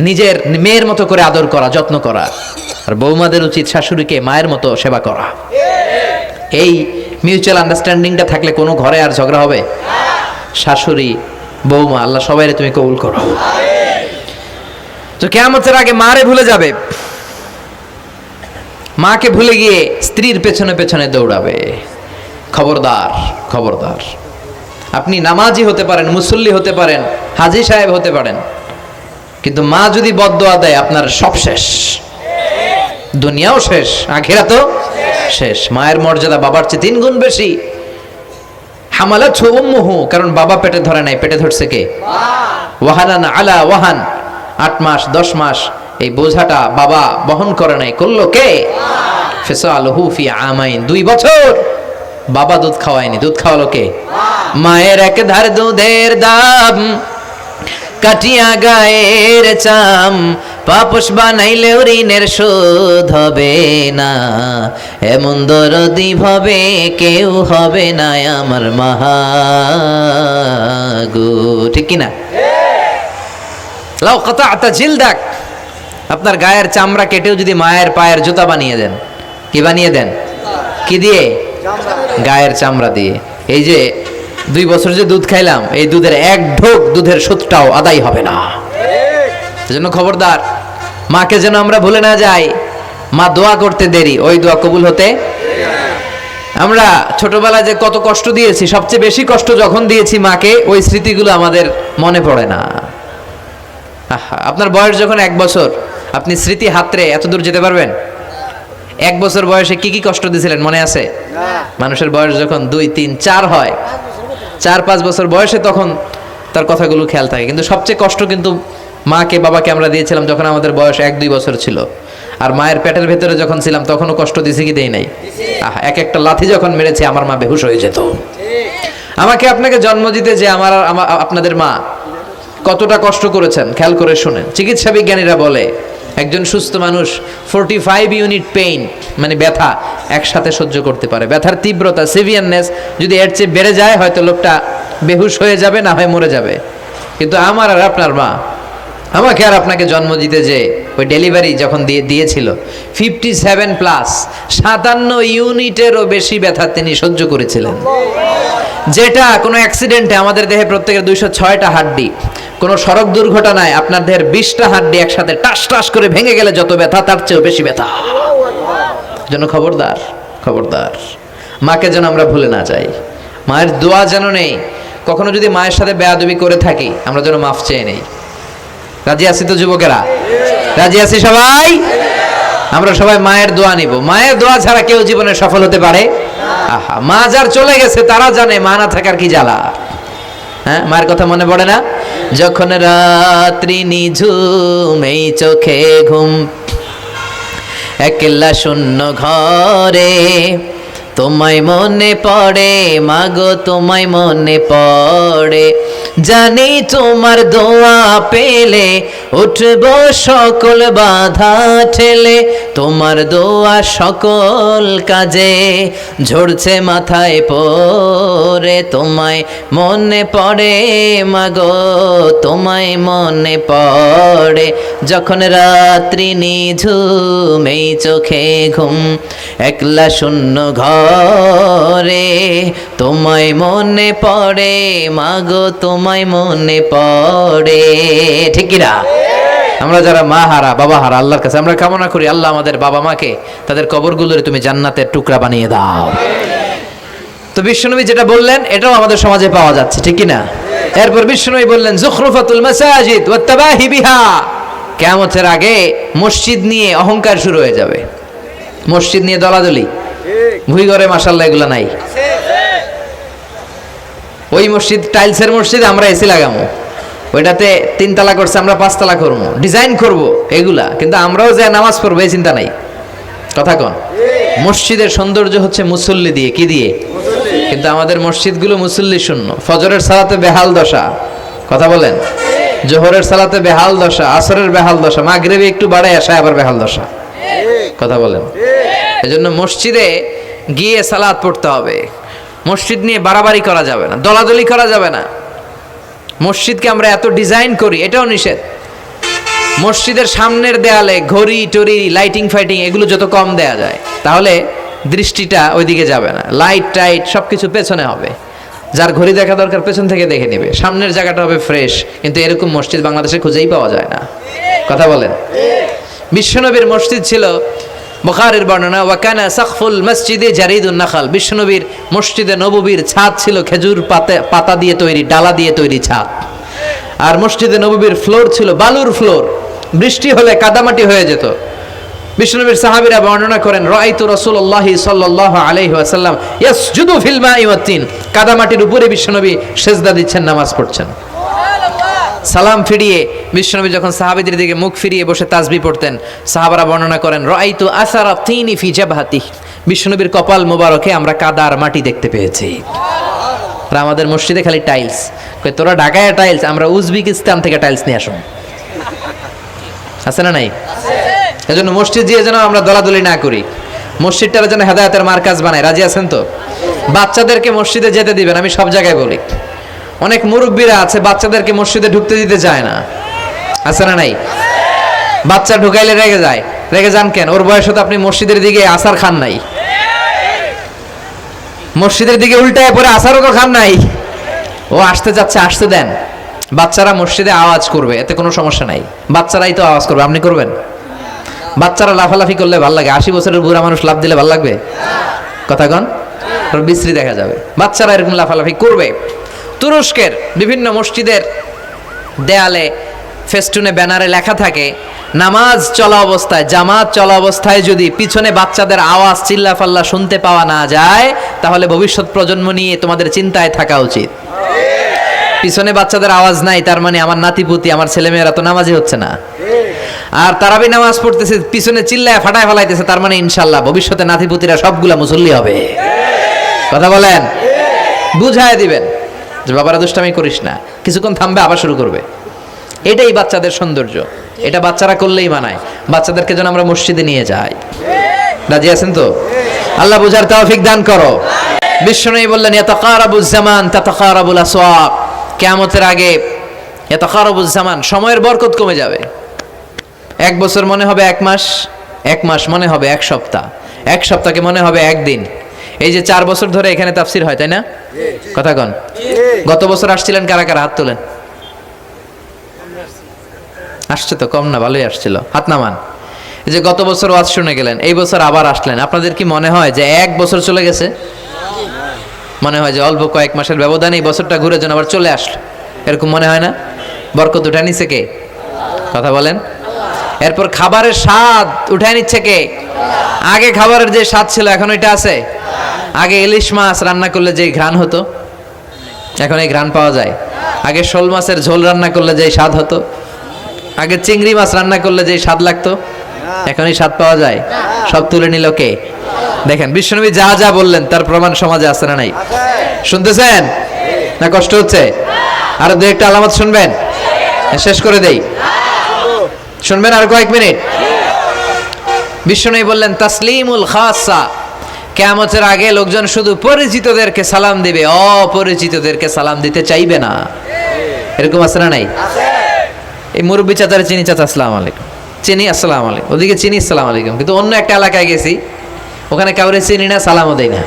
নিজের মেয়ের মতো করে আদর করা, যত্ন করা, আর বৌমাদের উচিত শাশুড়িকে মায়ের মতো সেবা করা। এই মিউচুয়াল আন্ডারস্ট্যান্ডিংটা থাকলে কোনো ঘরে আর ঝগড়া হবে? শাশুড়ি বৌমা, আল্লাহ সবাইরে তুমি কবুল করো। তো কিয়ামতের আগে মারে ভুলে যাবে, মাকে ভুলে গিয়ে স্ত্রীর পেছনে পেছনে দৌড়াবে। খবরদার, খবরদার। আপনি নামাজি হতে পারেন, মুসল্লি হতে পারেন, হাজী সাহেব হতে পারেন, কিন্তু মা যদি বদদোয়া দেয় আপনার সব শেষ, দুনিয়াও শেষ, আখিরাতও শেষ। মায়ের মর্যাদা বাবার চেয়ে 3 গুণ বেশি। হামালাতহু উম্মুহু, কারণ বাবা পেটে ধরে নাই, পেটে ধরছে কে? ওয়াহানান আলা ওয়াহান, 8 মাস 10 মাস এই বোঝাটা বাবা বহন করে নাই, করলো কে? ফিসালুহু ফি আমাইন, 2 বছর বাবা দুধ খাওয়ায়নি, দুধ খাওয়ালো কে? মায়ের এক ধার দুধের দাম কাটিয়া গায়ের চাম, পাপস বানাইলেও ঋণের শোধ হবে না, এমন দরদি ভাবে কেউ হবে না আমার মাগো, ঠিক কিনা? লাউ কাতা'তা জিলদাক, আপনার গায়ের চামড়া কেটেও যদি মায়ের পায়ের জুতা বানিয়ে দেন, কি বানিয়ে দেন? কি দিয়ে? গায়ের চামড়া দিয়ে। এই যে 2 বছর যে দুধ খাইলাম, এই দুধের 1 ঢোক দুধের সুদটাও আদায় হবে না। এজন্য খবরদার, মাকে যেন আমরা ভুলে না যাই। মা দোয়া করতে দেরি, ওই দোয়া কবুল হতে আমরা ছোটবেলায় যে কত কষ্ট দিয়েছি, সবচেয়ে বেশি কষ্ট যখন দিয়েছি মাকে, ওই স্মৃতিগুলো আমাদের মনে পড়ে না। আপনার বয়স যখন 1 বছর, আপনি স্মৃতি হাতড়ে এত দূর যেতে পারবেন? 1 বছর বয়সে কি কি কষ্ট দিয়েছিলেন মনে আছে? মানুষের বয়স যখন 2, 3, 4 হয়, 4-5 বছর বয়সে তখন তার কথাগুলো খেয়াল থাকে। কিন্তু সবচেয়ে কষ্ট কিন্তু মাকে বাবাকে আমরা দিয়েছিলাম যখন আমাদের বয়স 1-2 বছর ছিল। আর মায়ের পেটের ভেতরে যখন ছিলাম তখনও কষ্ট দিছি কি দেই নাই? এক একটা লাথি যখন মেরেছে আমার মা বেহুশ হয়ে যেত। আমাকে আপনাকে জন্ম দিতে যে আপনাদের মা কতটা কষ্ট করেছেন খেয়াল করে শুনেন। চিকিৎসা বিজ্ঞানীরা বলে একজন সুস্থ মানুষ 45 ইউনিট পেইন, মানে ব্যথা একসাথে সহ্য করতে পারে। ব্যথার তীব্রতা, সিভিয়ারনেস যদি এর চেয়ে বেড়ে যায় হয়তো লোকটা বেহুশ হয়ে যাবে, না হয় মরে যাবে। কিন্তু আমার আর আপনার মা আমাকে আর আপনাকে জন্ম দিতে যে ওই ডেলিভারি যখন দিয়েছিল 57+, 57 ইউনিটেরও বেশি ব্যথা তিনি সহ্য করেছিলেন। যেটা কোনো অ্যাক্সিডেন্টে আমাদের দেহে প্রত্যেকের 206টা হাড্ডি, কোনো সড়ক দুর্ঘটনায় আপনার দেহের 20টা হাড্ডি একসাথে টাস টাস করে ভেঙে গেলে যত ব্যথা, তার চেয়েও বেশি ব্যথা। যেন খবরদার, খবরদার, মাকে যেন আমরা ভুলে না যাই। মায়ের দোয়া যেন নেই। কখনো যদি মায়ের সাথে বেয়াদবি করে থাকি আমরা যেন মাফ চেয়ে নেই। রাজি আছি তো যুবকেরা? রাজি আছি সবাই? আমরা সবাই মায়ের দোয়া নিব। মায়ের দোয়া ছাড়া কেউ জীবনে সফল হতে পারে? আহা, মা যার চলে গেছে তারা জানে মা না থাকার কি জ্বালা। হ্যাঁ, মায়ের কথা মনে পড়ে না? যখন রাত্রি নিঝুম, এই চোখে ঘুম, একলা শূন্য ঘরে, তোমায় মনে পড়ে মাগো, তোমায় মনে পড়ে, জানি তোমার দোয়া পেলে উঠব সকল বাধা ঠেলে, তোমার দোয়া সকল কাজে ঝরছে মাথায় পড়ে, তোমায় মনে পড়ে মাগো, তোমায় মনে পড়ে, যখন রাত্রি নিঝুম, এই চোখে ঘুম, একলা শূন্য ঘরে, তোমায় মনে পড়ে মাগো, তোমায় মনে পড়ে। ঠিক কি না? আমরা যারা মা হারা, বাবা হারা, আল্লাহর কাছে আমরা কামনা করি আল্লাহ আমাদের বাবা মাকে তাদের কবরগুলোরে তুমি জান্নাতের টুকরা বানিয়ে দাও। তো বিশ্বনবী যেটা বললেন এটাও আমাদের সমাজে পাওয়া যাচ্ছে, ঠিক কি না? এরপর বিশ্বনবী বললেন যুখরুফাতুল মাসাজিদ ওয়াত তাবাহি বিহা, কিয়ামতের আগে মসজিদ নিয়ে অহংকার শুরু হয়ে যাবে। মসজিদ নিয়ে দলাদলি, ভুই ঘরে মাশাআল্লাহ এগুলা নাই। ওই মসজিদ টাইলসের মসজিদ, আমরা এসি লাগামো, ওইটাতে 3 তালা করছে আমরা 5 তালা করবো, ডিজাইন করব এগুলা, কিন্তু আমরাও যে নামাজ পড়বো এই চিন্তা নাই। কথা কন? মসজিদের সৌন্দর্য হচ্ছে মুসল্লি দিয়ে, কি দিয়ে? কিন্তু আমাদের মসজিদগুলো মুসল্লি শূন্য। ফজরের সালাতে বেহাল দশা, কথা বলেন, জোহরের সালাতে বেহাল দশা, আসরের বেহাল দশা, মাগরিবে একটু বাড়ায় আসা আবার বেহাল দশা, কথা বলেন। এজন্য মসজিদে গিয়ে সালাত পড়তে হবে। মসজিদ নিয়ে বাড়াবাড়ি করা যাবে না, দলাদলি করা যাবে না। মসজিদকে আমরা এত ডিজাইন করি, এটাও নিষেধ। মসজিদের সামনের দেয়ালে ঘড়ি টড়ি, লাইটিং ফাইটিং এগুলো যত কম দেয়া যায় তাহলে দৃষ্টিটা ওইদিকে যাবে না। লাইট টাইট সবকিছু পেছনে হবে। যার ঘড়ি দেখা দরকার পেছন থেকে দেখে নেবে, সামনের জায়গাটা হবে ফ্রেশ। কিন্তু এরকম মসজিদ বাংলাদেশে খুঁজেই পাওয়া যায় না, কথা বলেন। বিশ্বনবীর মসজিদ ছিল, বুখারীর বর্ণনা, ওয়াকানা সাকফুল মসজিদে জারিদুন নাখাল, বিশ্বনবীর মসজিদে নববীর ছাদ ছিল খেজুর পাতা দিয়ে তৈরি, ডালা দিয়ে তৈরি ছাদ। আর মসজিদে নববীর ফ্লোর ছিল বালুর ফ্লোর, বৃষ্টি হলে কাদামাটি হয়ে যেত। বিশ্বনবীর সাহাবীরা বর্ণনা করেন, রাআইতু রাসূলুল্লাহ সাল্লাল্লাহু আলাইহি ওয়াসাল্লাম ইয়াসজুদু ফিল মাই ওয়াত তিন, কাদামাটির উপরে বিশ্বনবী সিজদা দিচ্ছেন, নামাজ পড়ছেন। সালাম ফিরিয়ে বিশ্বনবী যখন সাহাবীদের দিকে মুখ ফিরিয়ে বসে তাসবিহ পড়তেন, সাহাবারা বর্ণনা করেন, রাআইতু আসারা তিনি ফি জাবহাতিহি, বিশ্বনবীর কপাল মোবারকে আমরা কাদা আর মাটি দেখতে পেয়েছি। আর আমাদের মসজিদে খালি টাইলস। কই তোরা ঢাকায় টাইলস, আমরা উজবেকিস্তান থেকে টাইলস নিয়ে আসুন, আছে না নাই? এজন্য মসজিদ দিয়ে যেন আমরা দলাদলি না করি, মসজিদটার যেন হেদায়েতের মার্কাজ বানায়। রাজি আছেন তো? বাচ্চাদেরকে মসজিদে যেতে দিবেন, আমি সব জায়গায় বলি। অনেক মুরব্বীরা আছে বাচ্চাদেরকে মসজিদে ঢুকতে দিতে চায় না, আছে না নাই? বাচ্চা ঢুকাইলে রেগে যায়। রেগে যান কেন? ওর বয়সে তো আপনি মসজিদের দিকে আসার খান নাই, মসজিদের দিকে উল্টায় পরে আসারও তো খান নাই। ও আসতে যাচ্ছে, আসতে দেন। বাচ্চারা মসজিদে আওয়াজ করবে, এতে কোনো সমস্যা নাই, বাচ্চারাই তো আওয়াজ করবে, আপনি করবেন? বাচ্চারা লাফালাফি করলে ভাল লাগে, 80 বছরের বুড়া মানুষ লাফ দিলে ভাল লাগবে? কথা কন? বিশ্রী দেখা যাবে, বাচ্চারা এরকম লাফালাফি করবে। তুরস্কের বিভিন্ন মসজিদের দেয়ালে ফেস্টুনে ব্যানারে লেখা থাকে, নামাজ চলা অবস্থায়, জামাত চলা অবস্থায় যদি পিছনে বাচ্চাদের আওয়াজ চিল্লাফাল্লা শুনতে পাওয়া না যায়, তাহলে ভবিষ্যৎ প্রজন্ম নিয়ে তোমাদের চিন্তায় থাকা উচিত। পিছনে বাচ্চাদের আওয়াজ নাই, তার মানে আমার নাতিপুতি, আমার ছেলেমেয়েরা তো নামাজি হচ্ছে না। আর তারাবি নামাজ পড়তেছে, পিছনে চিল্লায় ফাটায় ফেলাইতেছে, তার মানে ইনশাল্লাহ ভবিষ্যতে নাতিপুতিরা সবগুলা মুসল্লি হবে। কথা বলেন, বুঝায় দিবেন যে বাবারা দুষ্টামি করিস না, কিছুক্ষণ থামবে আবার শুরু করবে। এটাই বাচ্চাদের সৌন্দর্য, এটা বাচ্চারা করলেই মানায়। বাচ্চাদেরকে যেন আমরা মসজিদে নিয়ে যাই। রাজি আছেন তো? আল্লাহ বুঝার তৌফিক দান করো। বিশ্বনবী বললেন, ইয়াতাকারাবুজ জামান তাতাকারাবুল আসওয়াক, কিয়ামতের আগে ইয়াতাকারাবুজ জামান, সময়ের বরকত কমে যাবে। 1 বছর মনে হবে 1 মাস, 1 মাস মনে হবে 1 সপ্তাহ, 1 সপ্তাহকে মনে হবে 1 দিন। এই যে 4 বছর ধরে এখানে তাফসীর হয়, তাই না? কথা কন। গত বছর আসছিলেন কারা কারা? হাত তোলেন। আসছে তো কম না, ভালোই আসছিল, হাত নামান। এই যে গত বছর ওয়াজ শুনে গেলেন, এই বছর আবার আসলেন, আপনাদের কি মনে হয় যে 1 বছর চলে গেছে? মনে হয় যে অল্প কয়েক মাসের ব্যবধানে এই বছরটা ঘুরে যেন আবার চলে আসলো, এরকম মনে হয় না? বরকত উঠে নিচ্ছে কে? কথা বলেন। এরপর খাবারের স্বাদ উঠে নিচ্ছে কে? আগে খাবারের যে স্বাদ ছিল এখন এটা আছে? আগে ইলিশ মাছ রান্না করলে যে ঘ্রাণ হতো, এখন এই ঘ্রাণ পাওয়া যায়? আগে শোল মাছের ঝোল রান্না করলে যে স্বাদ হতো, আগে চিংড়ি মাছ রান্না করলে যে স্বাদ লাগতো, এখন এই স্বাদ পাওয়া যায়? সব তুলে নিল কে? দেখেন বিশ্বনবী যা যা বললেন তার প্রমাণ সমাজে আছে না নাই? শুনতেছেন না কষ্ট হচ্ছে? আর 2-1টা আলামত শুনবেন, শেষ করে দেই। শুনবেন আর কয়েক মিনিট। বিশ্বনবী বললেন, তাসলিমুল খাসা, কিয়ামতের আগে লোকজন শুধু পরিচিতদেরকে সালাম দিবে, অপরিচিতদেরকে সালাম দিতে চাইবে না। এরকম আছে না নাই? এই মুরব্বী চাচারে চিনি, চাচা আসসালামু আলাইকুম, চিনি আসসালামু আলাইকুম, ওদিকে চিনি আসসালামু আলাইকুম, কিন্তু অন্য একটা এলাকায় গেছি, ওখানে কাউরে চিনি না, সালামও দেয় না।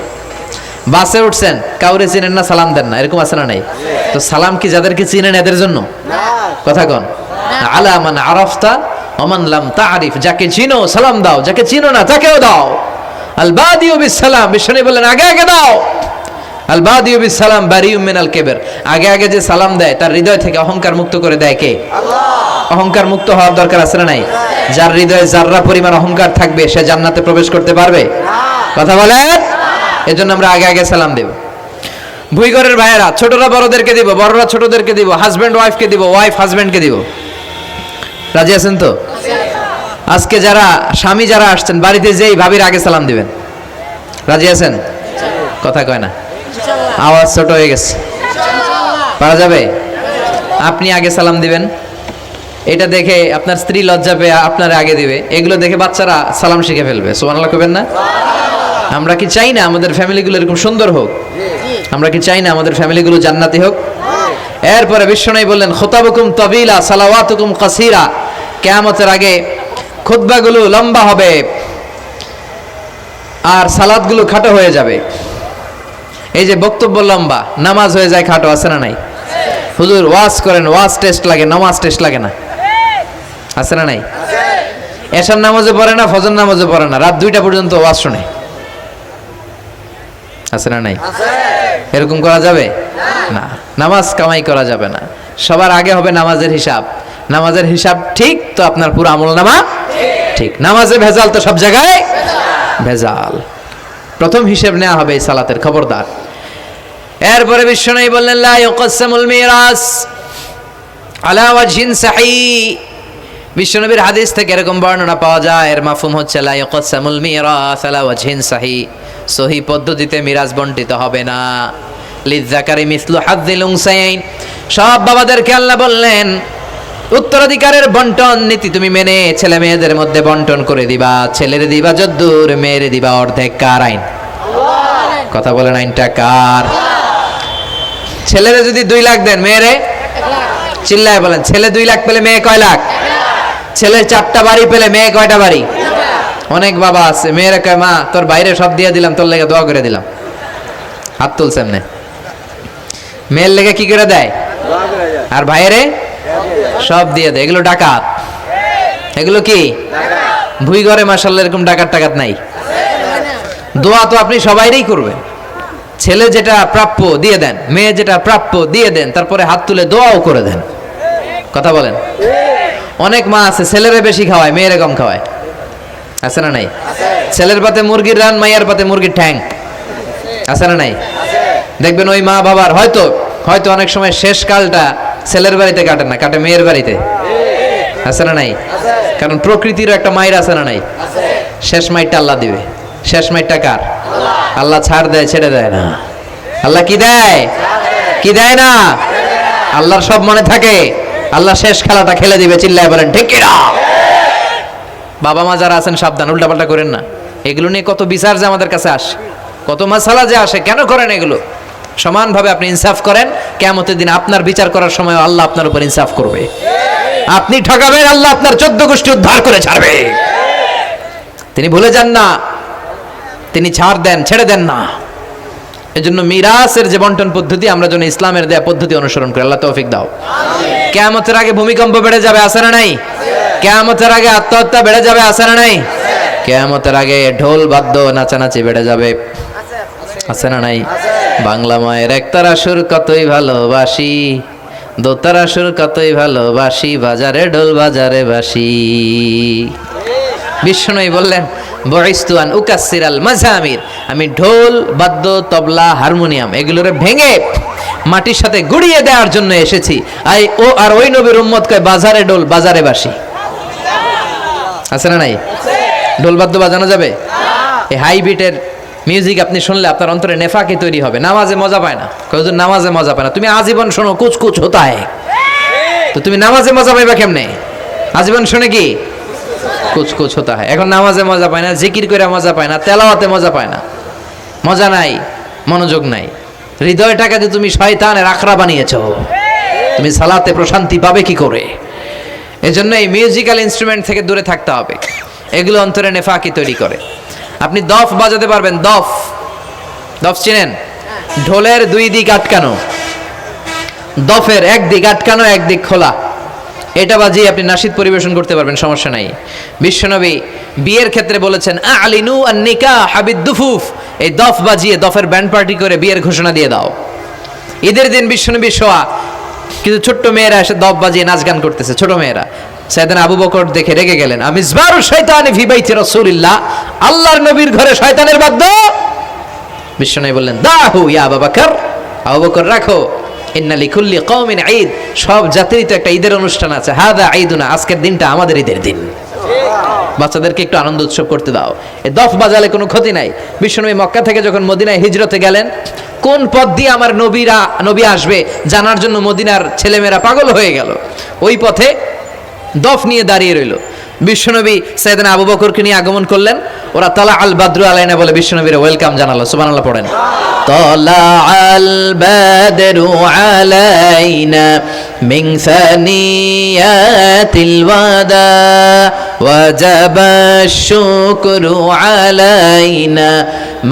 বাসে উঠছেন, কাউরে চিনেন না, সালাম দেন না, এরকম আছে না নাই? তো সালাম কি যাদেরকে চিনেন এদের জন্য? কথা কন। আলা মান আরাফতা ওয়া মান লাম তারিফ, যাকে চিনো সালাম দাও, যাকে চিনো না তাকেও দাও। আল বাদিউ বিস সালাম, বিশ্বনবী বললেন আগে আগে দাও। আল বাদিউ বিস সালাম বারিউম মিনাল কিবর, আগে আগে যে সালাম দেয় তার হৃদয় থেকে অহংকার মুক্ত করে দেয় কে? আল্লাহ। অহংকার মুক্ত হওয়ার দরকার আছে না নাই? যার হৃদয়ে যাররা পরিমাণ অহংকার থাকবে সে জান্নাতে প্রবেশ করতে পারবে? কথা বলেন। এজন্য আমরা আগে আগে সালাম দেব। ভুইঘরের ভাইয়েরা ছোটরা বড়দেরকে দিব, বড়রা ছোটদেরকে দিব, হাজবেন্ড ওয়াইফকে দিব, ওয়াইফ হাজবেন্ডকে দিব। রাজি আছেন তো? আজকে যারা স্বামী যারা আসছেন, বাড়িতে যেই ভাবির আগে সালাম দিবেন। রাজি আছেন? কথা কয় না, আওয়াজ ছোট হয়ে গেছে। পারা যাবে? আপনি আগে সালাম দিবেন, এটা দেখে আপনার স্ত্রী লজ্জা পেয়ে আপনার আগে দিবে, এগুলো দেখে বাচ্চারা সালাম শিখে ফেলবে। সুবহানাল্লাহ কইবেন না? আমরা কি চাই না আমাদের ফ্যামিলিগুলো এরকম সুন্দর হোক? আমরা কি চাই না আমাদের ফ্যামিলিগুলো জান্নাতি হোক? এরপরে বিশ্বনবী বললেন, খুতাবুকুম তাবিলা সালাওয়াতুকুম কাসীরা, কিয়ামতের আগে খুতবাগুলো লম্বা হবে আর সালাতগুলো খাটো হয়ে যাবে। এই যে বক্তব্য লম্বা, নামাজ হয়ে যায় খাটো, আছে না নাই? হুজুর ওয়াজ করেন, ওয়াজ টেস্ট লাগে, নামাজ টেস্ট লাগে না, আছে না নাই? এশার নামাজে পড়ে না, ফজর নামাজে পড়ে না, রাত 2টা পর্যন্ত ওয়াজ শুনে, আছে না নাই? এরকম করা যাবে না। নামাজ কামাই করা যাবে না। সবার আগে হবে নামাজের হিসাব। নামাজের হিসাব ঠিক তো আপনার পুরো আমলনামা ঠিক। নামাজে ভেজাল তো সব জায়গায় ভেজাল। প্রথম হিসাব নেওয়া হবে এই সালাতের, খবরদার। এরপরে বিশ্বনবী বললেন, লা ইউকাসসামুল মিরাস আলা ওয়াজহিন সাহিহ। বিশ্বনবীর হাদিস থেকে এরকম বর্ণনা পাওয়া যায়, এর মাফহুম হচ্ছে লা ইউকাসসামুল মিরাস আলা ওয়াজহিন সাহিহ, সহিহ পদ্ধতিতে মিরাজ বণ্টিত হবে না। লিযযাকারি মিসলু হাযযিল উনসায়াইন, সব বাবাদেরকে আল্লাহ বললেন উত্তরাধিকারের বন্টন নীতি তুমি মেনে ছেলে মেয়েদের মধ্যে বন্টন করে দিবা। ছেলেরে দিবা যদ্দূর, মেয়েরে দিবা অর্ধেক। কার আইন? কথা বলেন, আইনটা কার? ছেলেরে যদি 2 লাখ দেন, মেয়েরে চিল্লায় বলেন, ছেলে 2 লাখ পেলে মেয়ে কয় লাখ? ছেলে 4টা বাড়ি পেলে মেয়ে কয়টা বাড়ি? অনেক বাবা আছে, মেয়েরা কয় মা তোর বাইরে সব দিয়ে দিলাম, তোর লেগে দোয়া করে দিলাম। হাত তুলছে এমনি। মেয়ের লেগে কি করে দেয়? আর ভাইয়েরে সব দিয়ে দেয়। এগুলো ডাকাত। এগুলো কি ভুই ঘরে? মাশাআল্লাহ এরকম ডাকাত টাকাত নাই। দোয়া তো আপনি সবাইরই করবেন, ছেলে যেটা প্রাপ্য দিয়ে দেন, মেয়ে যেটা প্রাপ্য দিয়ে দেন, তারপরে হাত তুলে দোয়াও করে দেন। কথা বলেন। অনেক মা আছে ছেলেরে বেশি খাওয়ায়, মেয়েরে কম খাওয়ায়, আছে না নাই? ছেলের পাতে মুরগির রান, মাইয়ার পাতে মুরগির ঠ্যাং, আছে না নাই? দেখবেন ওই মা বাবার হয়তো হয়তো অনেক সময় শেষ কালটা ছেলের বাড়িতে কাটে না, কাটে মেয়ের বাড়িতে, আছে না নাই? কারণ প্রকৃতিরও একটা মায়ের আছে না নাই? শেষ মাইরটা আল্লাহ দিবে। শেষ মাইরটা কার? আল্লাহ ছাড় দেয়, ছেড়ে দেয় না। আল্লাহ কি দেয়? কি দেয় না? আল্লাহর সব মনে থাকে। আল্লাহ শেষ খেলাটা খেলে দিবে। চিল্লায় বলেন ঠিক কিনা? বাবা মা যারা আছেন সাবধান, উল্টাপাল্টা করেন না। এগুলো নিয়ে কত বিচার যে আমাদের কাছে আসে, কত মাসালা যে আসে, কেন করেন এগুলো? সমানভাবে আপনি ইনসাফ করেন, কিয়ামতের দিন আপনার বিচার করার সময় আল্লাহ আপনার উপর ইনসাফ করবে। আপনি ঠকাবেন, আল্লাহ আপনার 14 গোষ্ঠী উদ্ধার করে ছাড়বে। তিনি ভুলে যান না, তিনি ছাড় দেন, ছেড়ে দেন না। এজন্য মিরাসের যে বন্টন পদ্ধতি, আমরা যেন ইসলামের দেয়া পদ্ধতি অনুসরণ করি। আল্লাহ তৌফিক দাও। কিয়ামতের আগে ভূমিকম্প বেড়ে যাবে, আছে না নাই? কিয়ামতের আগে আত্মহত্যা বেড়ে যাবে, আছে না নাই? কিয়ামতের আগে ঢোল বাদ্য নাচানাচি বেড়ে যাবে, আছে না নাই? বাংলা মায়ের একতারা সুর কতই ভালোবাসি, দোতারা সুর কতই ভালোবাসি, বাজারে ঢোল বাজারে বাসি। বিষ্ণুই বললেন বয়স্তু আন উকাসসিরাল মাজামির, আমি ঢোল বাদ্য তবলা হারমোনিয়াম এগুলোরে ভেঙে মাটির সাথে গুড়িয়ে দেওয়ার জন্য এসেছি। আর ওই নবীর উম্মত কয় বাজারে ঢোল বাজারে বাসি, আছে না নাই? ঢোল বাদ্য বাজানো যাবে? এই হাই বিটের মিউজিক আপনি শুনলে আপনার অন্তরে নেফাকি তৈরি হবে। নামাজে মজা পায় না, কয়জন নামাজে মজা পায় না। তুমি আজীবন শোনো কুচ কুচ হতা হয়, তো তুমি নামাজে মজা পাইবা কেমনে? আজীবন শুনে কি কুচ কুচ হতা হয়। এখন নামাজে মজা পায় না, জিকির করে মজা পায় না, তেলাওয়াতে মজা পায় না, মজা নাই, মনোযোগ নাই। হৃদয়টাকে যে তুমি শয়তানের আখড়া বানিয়েছো, তুমি সালাতে প্রশান্তি পাবে কি করে? এজন্য এই মিউজিক্যাল ইনস্ট্রুমেন্ট থেকে দূরে থাকতে হবে। এগুলো অন্তরে নেফাকি তৈরি করে। আপনি দফ বাজাতে পারবেন? দফ, দফ চিনেন? ঢোলের দুই দিক আটকানো, দফের এক দিক আটকানো এক দিক খোলা, এটা বাজিয়ে আপনি নাশিদ পরিবেশন করতে পারবেন, সমস্যা নাই। বিশ্বনবী বিয়ের ক্ষেত্রে বলেছেন আলিনু আন নিকাহ বিদ্দুফুফ, এই দফ বাজিয়ে দফের ব্যান্ড পার্টি করে বিয়ের ঘোষণা দিয়ে দাও। ঈদের দিন বিশ্বনবী শোয়া কিছু ছোট্ট মেয়েরা এসে দফ বাজিয়ে নাচ গান করতেছে, ছোট মেয়েরা। সাইয়েদনা আবু বকর দেখে রেগে গেলেন, আমিজবারু শয়তানি ফি বাইতি রাসূলিল্লাহ, আল্লাহর নবীর ঘরে শয়তানের বাদ্য। বিশ্বনবী বললেন দাহু ইয়া আবু বকর, আবু বকর রাখো, ইন্না লিকুল্লি কওমিন ঈদ, সব জাতিরই তো একটা ঈদের অনুষ্ঠান আছে। হাদা ঈদুনা, আজকের দিনটা আমাদের ঈদের দিন, বাচ্চাদেরকে একটু আনন্দ উৎসব করতে দাও। এই দফ বাজালে কোনো ক্ষতি নাই। বিশ্বনবী মক্কা থেকে যখন মদিনায় হিজরতে গেলেন, কোন পথ দিয়ে আমার নবী আসবে জানার জন্য মদিনার ছেলেমেয়েরা পাগল হয়ে গেল। ওই পথে দফ নিয়ে দাঁড়িয়ে রইল। বিশ্বনবী সাইয়েদনা আবু বকরকে নিয়ে আগমন করলেন। ওরা তালা আল বাদরু আলাইনা বলে বিশ্বনবীর ওয়েলকাম জানালো। সুবহানাল্লাহ পড়েন। তালা আল বাদরু আলাইনা মিন সানিয়াতিল ওয়াদা ওয়াজাবা শুকরু আলাইনা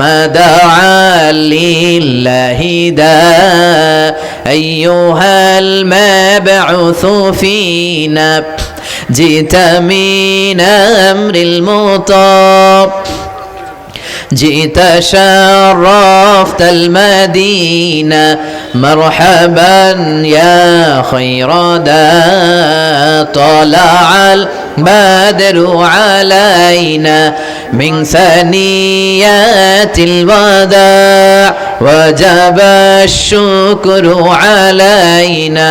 মাদাআ লিল্লাহি দা আইয়ুহাল মাবউসু ফিনা جئت من أمر المطاب جئت شرفت المدينة مرحبا يا خير دا طلع البدر علينا من ثنيات الوداع وجب الشكر علينا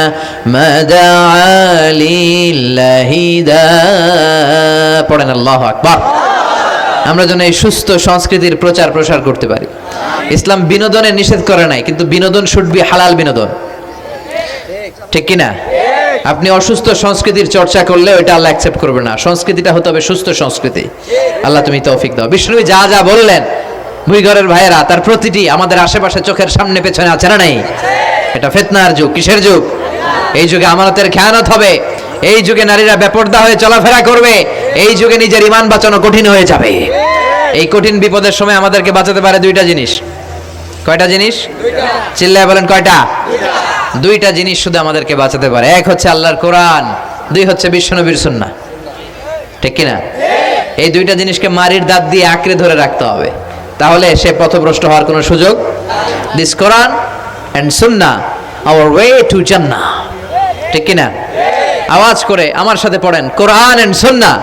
ما دعا لله دا পড়েন আল্লাহু আকবার। আমরা যেন এই সুস্থ সংস্কৃতির প্রচার প্রসার করতে পারি। ইসলাম বিনোদনে নিষেধ করে নাই, কিন্তু বিনোদন শুড বি হালাল বিনোদন, ঠিক কিনা? আপনি অসুস্থ সংস্কৃতির চর্চা করলে ওইটা আল্লাহ অ্যাকসেপ্ট করবে না। সংস্কৃতিটা হতে হবে সুস্থ সংস্কৃতি। আল্লাহ তুমি তৌফিক দাও। বিষ্ণুবী যা যা বললেন, ভুইঘরের ভাইয়েরা, তার প্রতিটি আমাদের আশেপাশে চোখের সামনে পেছনে আছে না নাই? এটা ফিতনার যুগ। কিসের যুগ? এই যুগে আমানতের খেয়ানত হবে, এই যুগে নারীরা বেপরদা হয়ে চলাফেরা করবে, এই যুগে নিজের ঈমান বাঁচানো কঠিন হয়ে যাবে। এই কঠিন বিপদের সময় আমাদেরকে বাঁচাতে পারে দুইটা জিনিস। কয়টা জিনিস? চিল্লায় বলেন কয়টা? দুইটা জিনিস শুধু আমাদেরকে বাঁচাতে পারে। এক হচ্ছে আল্লাহর কোরআন, দুই হচ্ছে বিশ্বনবীর সুন্নাহ, ঠিক কিনা? এই দুইটা জিনিসকে মারির দাঁত দিয়ে আঁকড়ে ধরে রাখতে হবে। তাহলে সে পথভ্রষ্ট হওয়ার কোনো সুযোগ। This Quran and Sunnah hour way to জান্নাহ, ঠিক কিনা? আওয়াজ করে আমার সাথে পড়েন, কোরআন and Sunnah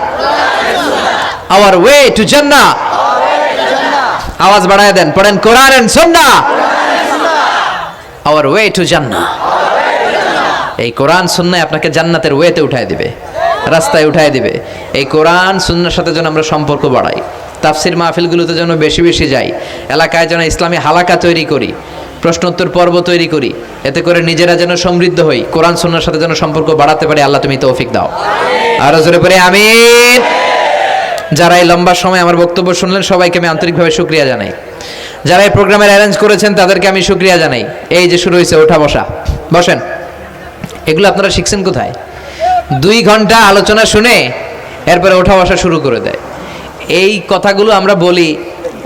hour way to জান্নাহ। আওয়াজ বাড়ায় দেন, পড়েন, কোরআন and Sunnah hour way to জান্নাহ। এই কোরআন সুন্নাহ আপনাকে জান্নাতের ওয়েতে উঠায় দিবে, রাস্তায় উঠায় দিবে। এই কোরআন সুন্নাহর সাথে যেন আমরা সম্পর্ক বাড়াই, তাফসির মাহফিলগুলোতে যেন বেশি বেশি যাই, এলাকায় যেন ইসলামী হালাকা তৈরি করি, প্রশ্নোত্তর পর্ব তৈরি করি, এতে করে নিজেরা যেন সমৃদ্ধ হই, কোরআন সুন্নাহর সাথে যেন সম্পর্ক বাড়াতে পারি। আল্লাহ তুমি তৌফিক দাও। আর জোরে পড়ে আমিন। যারা এই লম্বা সময় আমার বক্তব্য শুনলেন সবাইকে আমি আন্তরিকভাবে শুকরিয়া জানাই। যারা এই প্রোগ্রামের অ্যারেঞ্জ করেছেন তাদেরকে আমি শুকরিয়া জানাই। এই যে শুরু হয়েছে ওঠা বসা, বসেন, এগুলো আপনারা শিখছেন কোথায়? 2 ঘন্টা আলোচনা শুনে এরপরে ওঠা বসা শুরু করে দেয়। এই কথাগুলো আমরা বলি,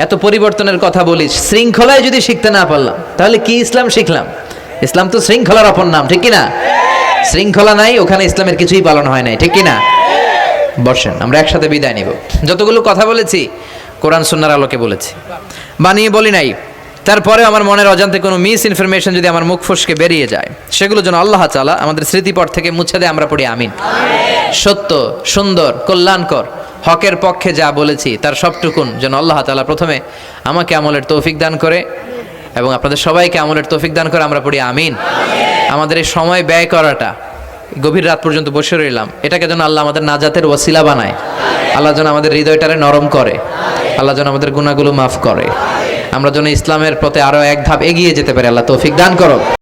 এত পরিবর্তনের কথা বলি, শৃঙ্খলায় যদি শিখতে না পারলাম তাহলে কি ইসলাম শিখলাম? ইসলাম তো শৃঙ্খলার অপর নাম, ঠিক কিনা? শৃঙ্খলা নাই, ওখানে ইসলামের কিছুই পালন হয় নাই, ঠিক কিনা? বসেন, আমরা একসাথে বিদায় নিব। যতগুলো কথা বলেছি কোরআন সুন্নাহর আলোকে বলেছি, বানিয়ে বলি নাই। তারপরে আমার মনের অজান্তে কোনো মিস ইনফরমেশন যদি আমার মুখ ফসকে বেরিয়ে যায়, সেগুলো যেন আল্লাহ তাআলা আমাদের স্মৃতিপট থেকে মুছে দেয়। আমরা পড়ি আমিন। সত্য, সুন্দর, কল্যাণকর, হকের পক্ষে যা বলেছি তার সবটুকুন যেন আল্লাহ তাআলা প্রথমে আমাকে আমলের তৌফিক দান করে এবং আপনাদের সবাইকে আমলের তৌফিক দান করে। আমরা পড়ি আমিন। আমাদের এই সময় ব্যয় করাটা, গভীর রাত পর্যন্ত বসে রইলাম, এটাকে যেন আল্লাহ আমাদের নাজাতের ওসিলা বানায়। আল্লাহ যেন আমাদের হৃদয়টারে নরম করে, আল্লাহ যেন আমাদের গুনাহগুলো মাফ করে, আমরা যেন ইসলামের পথে আরো এক ধাপ এগিয়ে যেতে পারি। আল্লাহ তৌফিক দান করো।